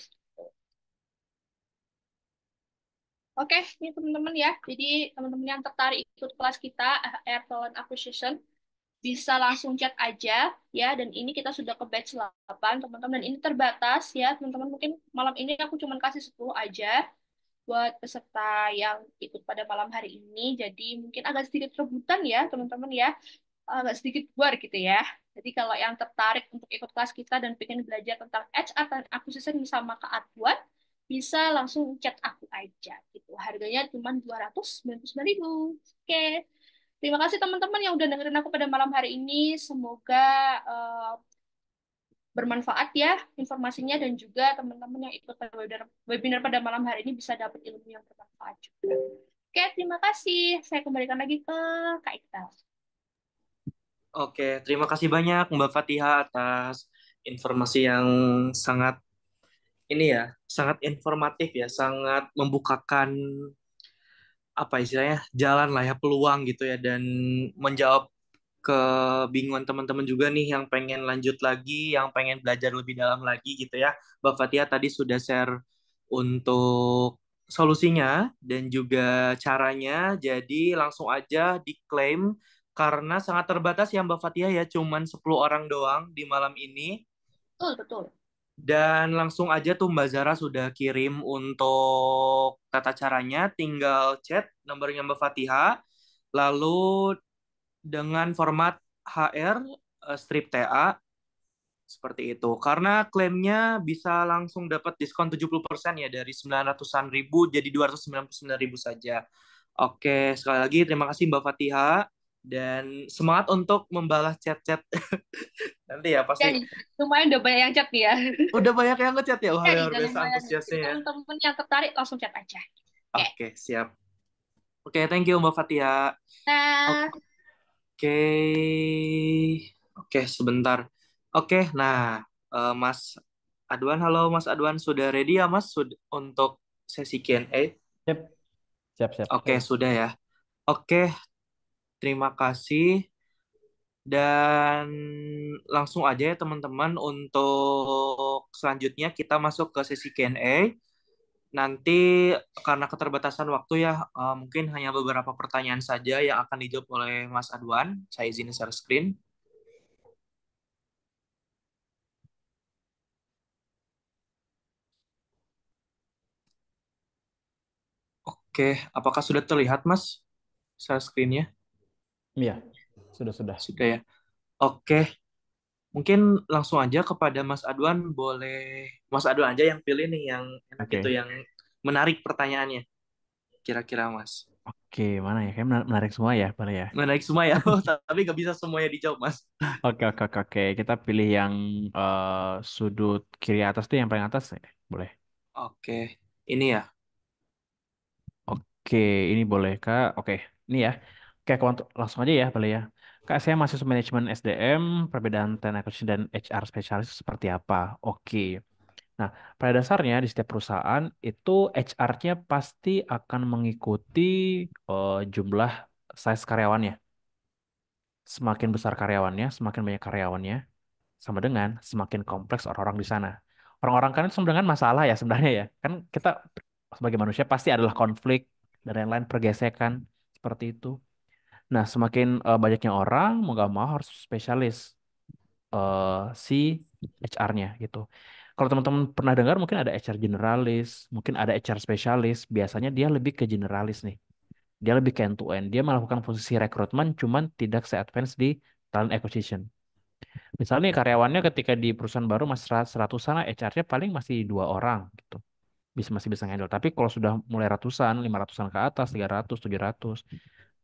Oke, ini teman-teman ya. Jadi teman-teman yang tertarik ikut kelas kita HR Talent Acquisition bisa langsung chat aja ya, dan ini kita sudah ke batch 8 teman-teman, dan ini terbatas ya teman-teman. Mungkin malam ini aku cuma kasih 10 aja buat peserta yang ikut pada malam hari ini, jadi mungkin agak sedikit rebutan ya teman-teman ya. agak sedikit buar gitu ya. Jadi kalau yang tertarik untuk ikut kelas kita dan pengen belajar tentang HR dan acquisition sama Kak Adwan, bisa langsung chat aku aja gitu. Harganya cuma 299.000. Oke. Terima kasih teman-teman yang udah dengerin aku pada malam hari ini. Semoga eh, bermanfaat ya informasinya dan juga teman-teman yang ikut webinar pada malam hari ini bisa dapat ilmu yang bermanfaat juga. Oke, terima kasih. Saya kembalikan lagi ke Kak Iqbal. Oke, terima kasih banyak Mbak Fatihah atas informasi yang sangat ini ya, sangat informatif ya, sangat membukakan apa istilahnya jalan lah ya, peluang gitu ya, dan menjawab kebingungan teman-teman juga nih yang pengen lanjut lagi, yang pengen belajar lebih dalam lagi gitu ya. Mbak Fatia tadi sudah share untuk solusinya dan juga caranya, jadi langsung aja diklaim karena sangat terbatas ya Mbak Fatia ya, cuman 10 orang doang di malam ini. Betul, betul. Dan langsung aja tuh Mbak Zara sudah kirim untuk tata caranya, tinggal chat nomornya Mbak Fatihah, lalu dengan format HR strip TA seperti itu. Karena klaimnya bisa langsung dapat diskon 70% ya dari 900-an ribu jadi 299.000 saja. Oke, sekali lagi terima kasih Mbak Fatihah dan semangat untuk membalas chat-chat nanti ya Ya pasti nih, lumayan udah banyak yang chat nih ya. udah banyak yang ngechat ya. Wah, Ya nih, luar udah biasa lumayan nih. Jadi antusiasnya ya. teman-teman yang tertarik langsung chat aja. Oke. Oke, siap. Oke, thank you Mbak Fatihah. Nah, Oke, oke sebentar. Oke, nah Mas Adwan, halo Mas Adwan, sudah ready ya Mas untuk sesi Q&A? Siap, siap, siap. Oke, Ready. sudah ya. Oke, terima kasih. Dan langsung aja ya teman-teman untuk selanjutnya kita masuk ke sesi Q&A. Nanti karena keterbatasan waktu ya, mungkin hanya beberapa pertanyaan saja yang akan dijawab oleh Mas Adwan. Saya izin share screen. Oke, apakah sudah terlihat Mas share screen-nya? Iya, sudah. Sudah ya. Oke, mungkin langsung aja kepada Mas Adwan. Boleh Mas Adwan aja yang pilih nih yang enak itu, Oke. yang menarik pertanyaannya. Kira-kira Mas. Oke, mana ya? Kayak menarik semua ya, boleh ya. Menarik semua ya, tapi nggak bisa semuanya dijawab Mas. Oke. Kita pilih yang sudut kiri atas tuh yang paling atas ya. Boleh. Oke, ini ya. Oke, ini boleh Kak. Oke, ini ya. Oke, langsung aja ya, boleh ya. Kak, saya mahasiswa manajemen SDM, perbedaan talent acquisition dan HR spesialis itu seperti apa? Oke. Nah, pada dasarnya di setiap perusahaan itu HR-nya pasti akan mengikuti jumlah size karyawannya. Semakin besar karyawannya, semakin banyak karyawannya, sama dengan semakin kompleks orang-orang di sana. Orang-orang kan itu sama dengan masalah ya sebenarnya ya. Kan kita sebagai manusia pasti adalah konflik dan lain-lain pergesekan seperti itu. Nah, semakin banyaknya orang, mau gak mau harus spesialis si HR-nya gitu. Kalau teman-teman pernah dengar mungkin ada HR generalis, mungkin ada HR spesialis. Biasanya dia lebih ke generalis nih. Dia lebih ke end to end. Dia melakukan posisi rekrutmen, cuman tidak se-advance di talent acquisition. Misalnya nih, karyawannya ketika di perusahaan baru masih seratusan, HR-nya paling masih 2 orang gitu. Masih bisa handle. Tapi kalau sudah mulai ratusan, 500-an ke atas, 300, 700,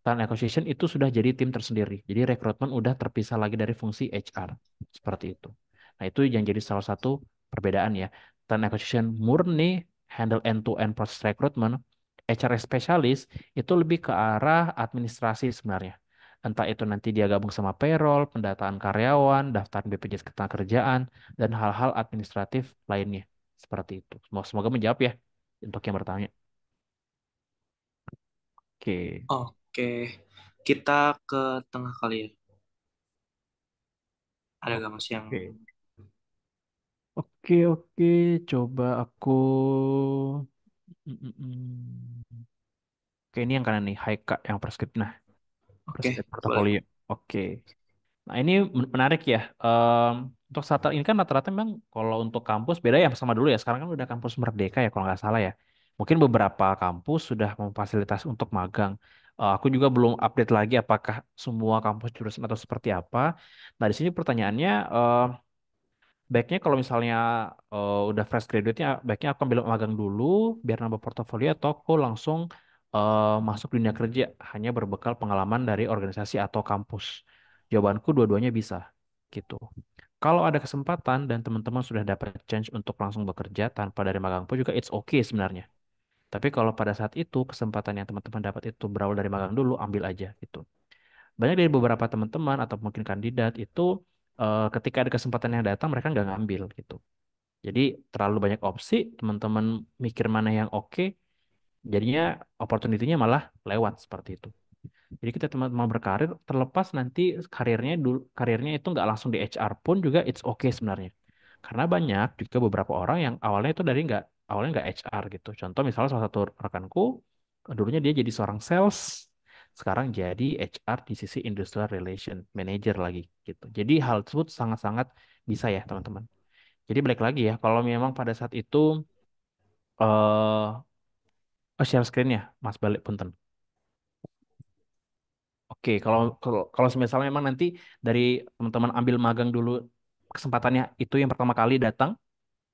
talent acquisition itu sudah jadi tim tersendiri. Jadi rekrutmen udah terpisah lagi dari fungsi HR. Seperti itu. Nah, itu yang jadi salah satu perbedaan ya. Talent acquisition murni handle end-to-end proses rekrutmen. HR spesialis itu lebih ke arah administrasi sebenarnya. Entah itu nanti dia gabung sama payroll, pendataan karyawan, daftar BPJS Ketenagakerjaan, dan hal-hal administratif lainnya. Seperti itu. Semoga menjawab ya untuk yang bertanya. Oke. Oke, kita ke tengah kali ya. Ada gak Mas yang... Oke. Oke. Coba aku. Oke, ini yang kanan nih, high cut yang prescript. Nah, Oke, prescript boleh. portfolio. Oke. Nah, ini menarik ya. Untuk saat ini kan rata-rata memang kalau untuk kampus beda ya sama dulu ya. Sekarang kan udah kampus Merdeka ya kalau nggak salah ya. Mungkin beberapa kampus sudah memfasilitasi untuk magang. Aku juga belum update lagi apakah semua kampus jurusan atau seperti apa. Nah, di sini pertanyaannya, baiknya kalau misalnya udah fresh graduate-nya, baiknya aku ambil magang dulu biar nambah portofolio atau aku langsung masuk dunia kerja hanya berbekal pengalaman dari organisasi atau kampus. Jawabanku dua-duanya bisa, gitu. Kalau ada kesempatan dan teman-teman sudah dapat chance untuk langsung bekerja tanpa dari magang pun juga it's okay sebenarnya. Tapi kalau pada saat itu kesempatan yang teman-teman dapat itu berawal dari magang dulu, ambil aja gitu. Banyak dari beberapa teman-teman atau mungkin kandidat itu ketika ada kesempatan yang datang mereka nggak ngambil gitu. Jadi terlalu banyak opsi, teman-teman mikir mana yang oke, jadinya opportunity-nya malah lewat seperti itu. Jadi kita teman-teman berkarir, terlepas nanti karirnya itu nggak langsung di HR pun juga it's okay sebenarnya. Karena banyak juga beberapa orang yang awalnya itu dari awalnya nggak HR gitu. Contoh misalnya salah satu rekanku, dulunya dia jadi seorang sales, sekarang jadi HR di sisi industrial relation manager lagi gitu. Jadi hal tersebut sangat-sangat bisa ya teman-teman. Jadi balik lagi ya, kalau memang pada saat itu share screen ya, Mas balik punten. Oke, kalau kalau kalau misalnya memang nanti dari teman-teman ambil magang dulu kesempatannya itu yang pertama kali datang,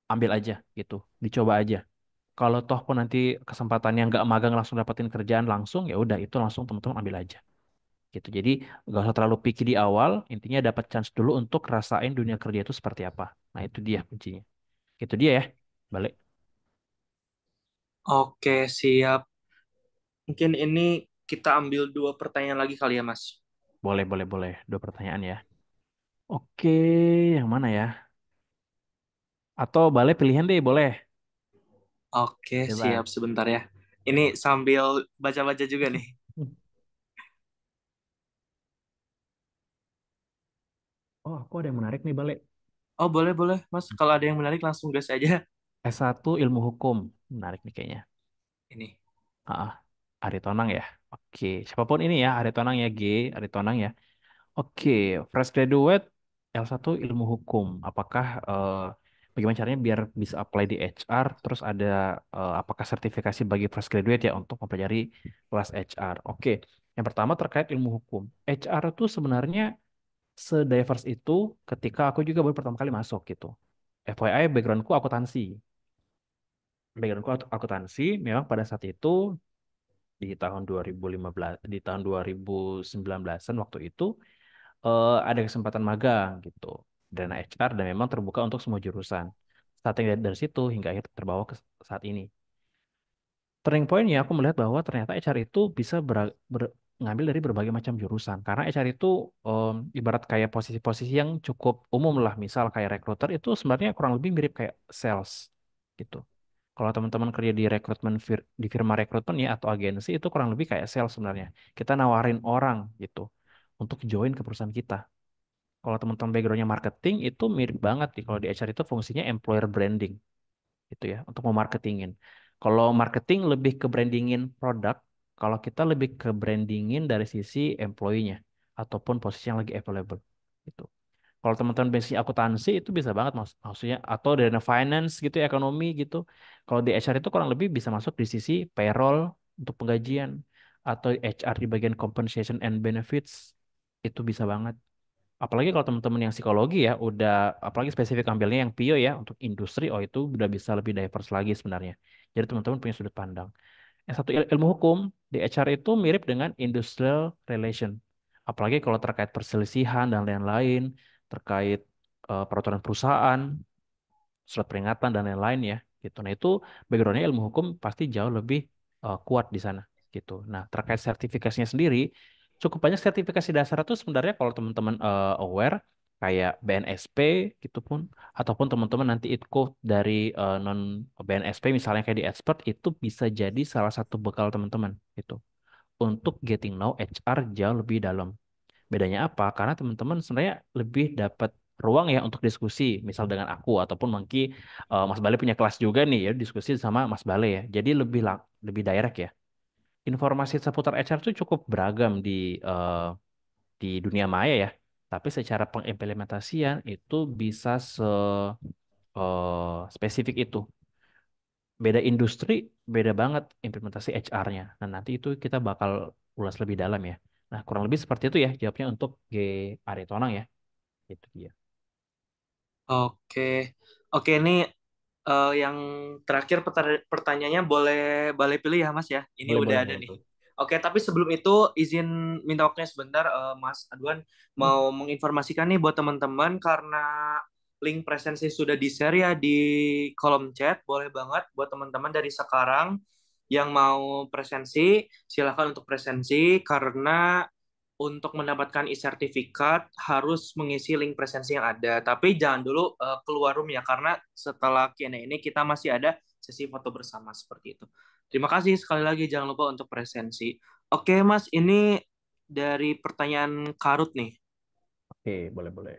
ambil aja gitu, dicoba aja. Kalau toh pun nanti kesempatannya nggak magang langsung dapetin kerjaan langsung, ya udah itu langsung teman-teman ambil aja gitu. Jadi nggak usah terlalu picky di awal, intinya dapat chance dulu untuk rasain dunia kerja itu seperti apa. Nah itu dia kuncinya. Itu dia ya, balik. Oke, siap. Mungkin ini kita ambil dua pertanyaan lagi kali ya, Mas. Boleh, boleh, boleh. Dua pertanyaan ya. Oke, yang mana ya? Atau balik pilihan deh, boleh. Oke, siap Bebas. sebentar ya. Ini sambil baca-baca juga nih. Oh, aku ada yang menarik nih, balik. Oh, boleh, boleh. Mas, kalau ada yang menarik langsung gas aja. S1 ilmu hukum. Menarik nih kayaknya. Ini. Ah, Aritonang ya. Oke, siapapun ini ya, Aritonang ya, Aritonang ya. Oke, fresh graduate L1 ilmu hukum. Apakah bagaimana caranya biar bisa apply di HR? Terus ada apakah sertifikasi bagi fresh graduate ya untuk mempelajari kelas HR? Oke, yang pertama terkait ilmu hukum. HR itu sebenarnya se-diverse itu ketika aku juga baru pertama kali masuk gitu. FYI, backgroundku akuntansi. Backgroundku akuntansi, memang pada saat itu di tahun 2015, di tahun 2019-an waktu itu ada kesempatan magang gitu. Dana HR dan memang terbuka untuk semua jurusan. Starting dari situ hingga akhir terbawa ke saat ini. Turning point-nya aku melihat bahwa ternyata HR itu bisa ngambil dari berbagai macam jurusan. Karena HR itu ibarat kayak posisi-posisi yang cukup umum lah. Misal kayak recruiter itu sebenarnya kurang lebih mirip kayak sales gitu. Kalau teman-teman kerja di di firma rekrutmen ya atau agensi itu kurang lebih kayak sales sebenarnya. Kita nawarin orang gitu untuk join ke perusahaan kita. Kalau teman-teman backgroundnya marketing itu mirip banget nih. Kalau di HR itu fungsinya employer branding gitu ya untuk memarketingin. Kalau marketing lebih ke brandingin produk, kalau kita lebih ke brandingin dari sisi employee-nya ataupun posisi yang lagi available gitu. Kalau teman-teman basic akuntansi itu bisa banget maksudnya atau dana finance gitu ya, ekonomi gitu. Kalau di HR itu kurang lebih bisa masuk di sisi payroll untuk penggajian atau HR di bagian compensation and benefits itu bisa banget. Apalagi kalau teman-teman yang psikologi ya udah apalagi spesifik ambilnya yang PIO ya untuk industri oh itu udah bisa lebih diverse lagi sebenarnya. Jadi teman-teman punya sudut pandang. Yang satu ilmu hukum di HR itu mirip dengan industrial relation. Apalagi kalau terkait perselisihan dan lain-lain, terkait peraturan perusahaan, surat peringatan dan lain-lain ya gitu. Nah itu backgroundnya ilmu hukum pasti jauh lebih kuat di sana gitu. Nah terkait sertifikasinya sendiri cukup banyak sertifikasi dasar itu sebenarnya kalau teman-teman aware kayak BNSP gitu pun ataupun teman-teman nanti ikut dari non BNSP misalnya kayak di expert itu bisa jadi salah satu bekal teman-teman gitu untuk getting know HR jauh lebih dalam. Bedanya apa? Karena teman-teman sebenarnya lebih dapat ruang ya untuk diskusi, misal dengan aku ataupun mungkin Mas Bale punya kelas juga nih ya, diskusi sama Mas Bale ya. Jadi lebih direct ya. Informasi seputar HR itu cukup beragam di dunia maya ya. Tapi secara pengimplementasian itu bisa spesifik itu. Beda industri, beda banget implementasi HR-nya. Nah, nanti itu kita bakal ulas lebih dalam ya. Nah, kurang lebih seperti itu ya jawabnya untuk G. Aritonang ya. Itu dia. Oke, oke ini yang terakhir pertanyaannya boleh boleh pilih ya Mas ya. Ini Boleh, udah boleh, ada boleh, nih. boleh. Oke, tapi sebelum itu izin minta waktunya sebentar, Mas Adwan Hmm. mau menginformasikan nih buat teman-teman karena link presensi sudah di-share ya di kolom chat. Boleh banget buat teman-teman dari sekarang yang mau presensi, silahkan untuk presensi karena untuk mendapatkan e-sertifikat harus mengisi link presensi yang ada. Tapi jangan dulu keluar room ya, karena setelah Q&A ini kita masih ada sesi foto bersama seperti itu. Terima kasih sekali lagi, jangan lupa untuk presensi. Oke Mas, ini dari pertanyaan Karut nih. Oke, boleh, boleh.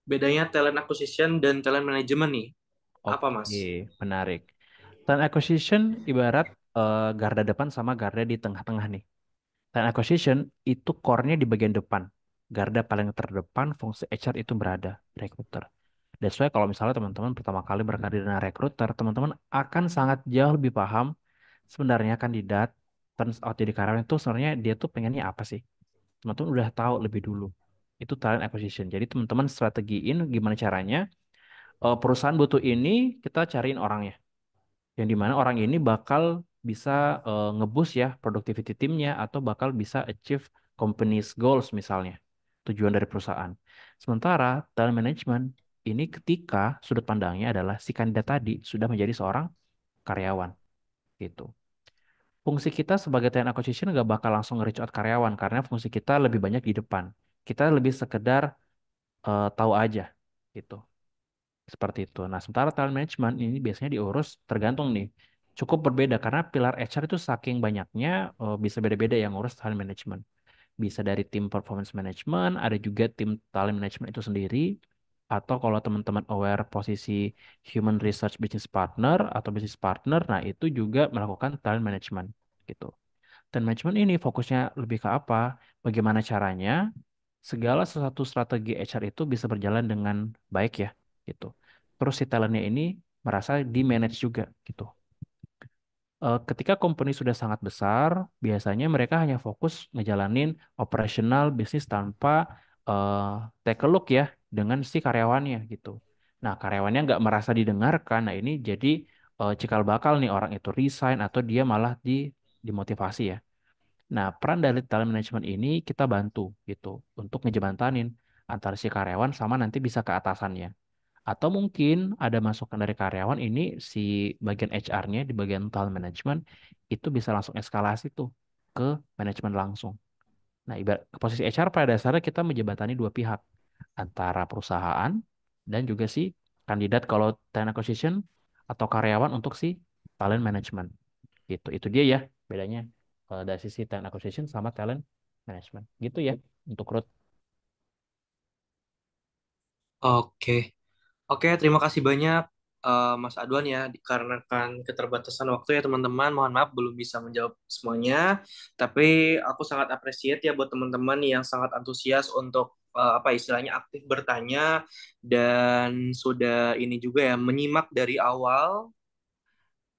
Bedanya talent acquisition dan talent management nih. Apa Mas? Oke, menarik. Talent acquisition ibarat garda depan sama garda di tengah-tengah nih. Talent acquisition itu core-nya di bagian depan. Garda paling terdepan fungsi HR itu berada, recruiter. That's why kalau misalnya teman-teman pertama kali berkarir dengan recruiter, teman-teman akan sangat jauh lebih paham sebenarnya kandidat turns out jadi karyawan itu sebenarnya dia tuh pengennya apa sih. Teman-teman udah tahu lebih dulu. Itu talent acquisition. Jadi teman-teman strategiin gimana caranya perusahaan butuh ini, kita cariin orangnya. Yang dimana orang ini bakal bisa nge-boost ya productivity timnya atau bakal bisa achieve company's goals misalnya. Tujuan dari perusahaan. Sementara talent management ini ketika sudut pandangnya adalah si kandidat tadi sudah menjadi seorang karyawan gitu. Fungsi kita sebagai talent acquisition nggak bakal langsung nge-reach out karyawan karena fungsi kita lebih banyak di depan. Kita lebih sekedar tahu aja gitu. Seperti itu. Nah, sementara talent management ini biasanya diurus tergantung nih. Cukup berbeda karena pilar HR itu saking banyaknya bisa beda-beda yang ngurus talent management. Bisa dari tim performance management, ada juga tim talent management itu sendiri. Atau kalau teman-teman aware posisi human research business partner atau business partner, nah itu juga melakukan talent management gitu. Talent management ini fokusnya lebih ke apa? Bagaimana caranya segala sesuatu strategi HR itu bisa berjalan dengan baik ya gitu. Terus si talentnya ini merasa di manage juga gitu. Ketika company sudah sangat besar, biasanya mereka hanya fokus ngejalanin operasional bisnis tanpa take a look ya dengan si karyawannya gitu. Nah, karyawannya nggak merasa didengarkan. Nah, ini jadi cikal bakal nih orang itu resign atau dia malah dimotivasi ya. Nah, peran dari talent management ini kita bantu gitu untuk ngejebantanin antara si karyawan sama nanti bisa ke atasannya. Atau mungkin ada masukan dari karyawan ini si bagian HR-nya di bagian talent management itu bisa langsung eskalasi tuh ke manajemen langsung. Nah, ibarat posisi HR pada dasarnya kita menjebatani dua pihak antara perusahaan dan juga si kandidat kalau talent acquisition atau karyawan untuk si talent management. Gitu. Itu dia ya bedanya dari sisi talent acquisition sama talent management. Gitu ya untuk Ruth. Oke. Oke, terima kasih banyak Mas Adwan ya. Dikarenakan keterbatasan waktu ya teman-teman, mohon maaf belum bisa menjawab semuanya. Tapi aku sangat appreciate ya buat teman-teman yang sangat antusias untuk apa istilahnya aktif bertanya dan sudah ini juga ya menyimak dari awal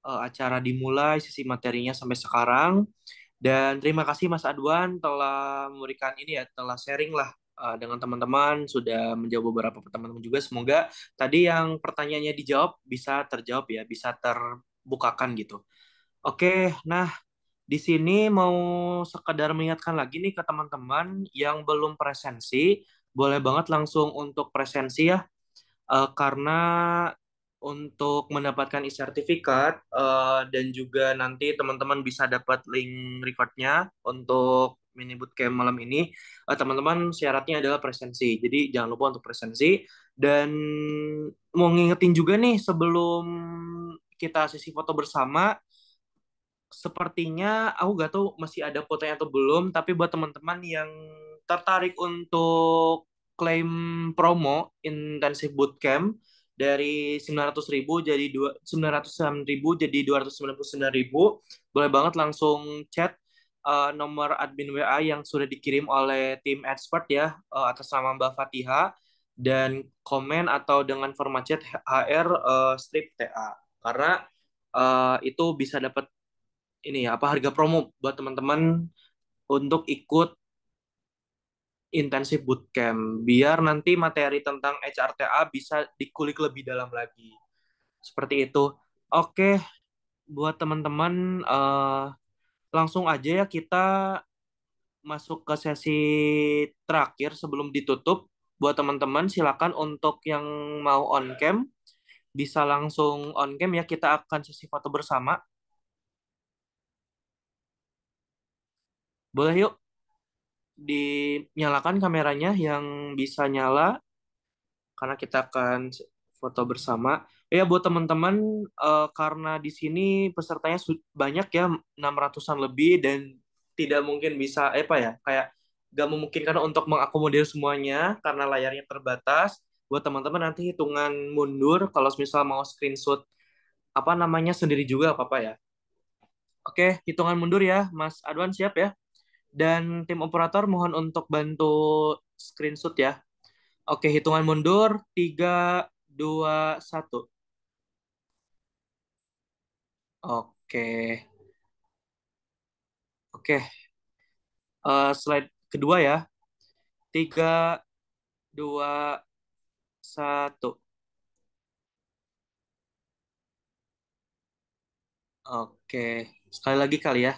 acara dimulai, sesi materinya sampai sekarang. Dan terima kasih Mas Adwan telah memberikan ini ya, telah sharing lah dengan teman-teman, sudah menjawab beberapa teman-teman juga. Semoga tadi yang pertanyaannya dijawab bisa terjawab ya, bisa terbukakan gitu. Oke, nah di sini mau sekedar mengingatkan lagi nih ke teman-teman yang belum presensi, boleh banget langsung untuk presensi ya. Karena untuk mendapatkan e-sertifikat dan juga nanti teman-teman bisa dapat link recordnya untuk mini bootcamp malam ini, teman-teman syaratnya adalah presensi. Jadi jangan lupa untuk presensi dan mau ngingetin juga nih sebelum kita sesi foto bersama, sepertinya aku gak tahu masih ada fotonya atau belum, tapi buat teman-teman yang tertarik untuk klaim promo intensif bootcamp dari 900.000 jadi 909.000 jadi 299.000, boleh banget langsung chat nomor admin WA yang sudah dikirim oleh tim expert ya, atas nama Mbak Fatiha, dan komen atau dengan format chat HR strip TA, karena itu bisa dapat ini ya, apa harga promo buat teman-teman untuk ikut intensif bootcamp biar nanti materi tentang HRTA bisa dikulik lebih dalam lagi. Seperti itu. Oke, buat teman-teman langsung aja ya kita masuk ke sesi terakhir sebelum ditutup. Buat teman-teman silakan untuk yang mau on cam bisa langsung on cam ya, kita akan sesi foto bersama. Boleh yuk dinyalakan kameranya yang bisa nyala karena kita akan foto bersama. Ya buat teman-teman karena di sini pesertanya banyak ya 600-an lebih dan tidak mungkin bisa apa ya kayak gak memungkinkan untuk mengakomodir semuanya karena layarnya terbatas. Buat teman-teman nanti hitungan mundur kalau misal mau screenshot apa namanya sendiri juga apa-apa ya. Oke, hitungan mundur ya, Mas Adwan siap ya? Dan tim operator mohon untuk bantu screenshot ya. Oke, hitungan mundur. 3, 2, 1. Oke. Oke. Slide kedua ya. 3, 2, 1. Oke. Sekali lagi kali ya.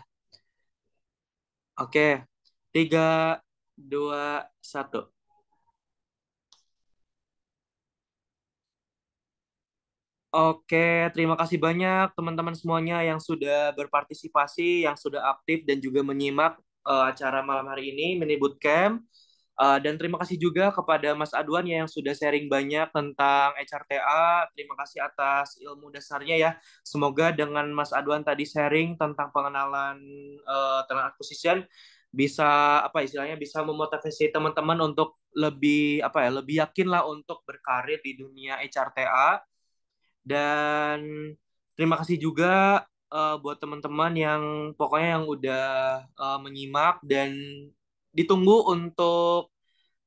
Oke. 3, 2, 1. Oke, terima kasih banyak teman-teman semuanya yang sudah berpartisipasi, yang sudah aktif dan juga menyimak acara malam hari ini, Mini Bootcamp. Dan terima kasih juga kepada Mas Adwan ya yang sudah sharing banyak tentang HRTA. Terima kasih atas ilmu dasarnya ya. Semoga dengan Mas Adwan tadi sharing tentang pengenalan talent acquisition bisa apa istilahnya bisa memotivasi teman-teman untuk lebih apa ya lebih yakin lah untuk berkarir di dunia HRTA. Dan terima kasih juga buat teman-teman yang pokoknya yang udah menyimak dan ditunggu untuk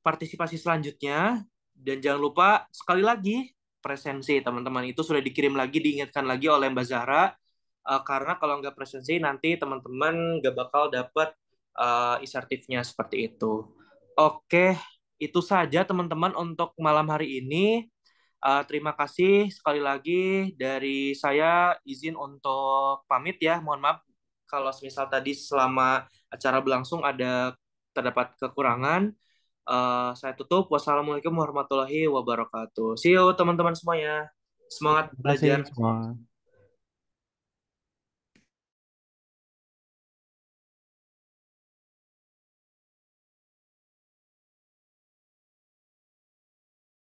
partisipasi selanjutnya. Dan jangan lupa sekali lagi presensi teman-teman itu sudah dikirim lagi, diingatkan lagi oleh Mbak Zahra. Karena kalau nggak presensi nanti teman-teman nggak bakal dapat insertifnya seperti itu. Oke, itu saja teman-teman untuk malam hari ini. Terima kasih sekali lagi dari saya izin untuk pamit ya. Mohon maaf kalau misal tadi selama acara berlangsung ada terdapat kekurangan. Saya tutup. Wassalamualaikum warahmatullahi wabarakatuh. See you teman-teman semuanya. Semangat Terima kasih belajar. semua.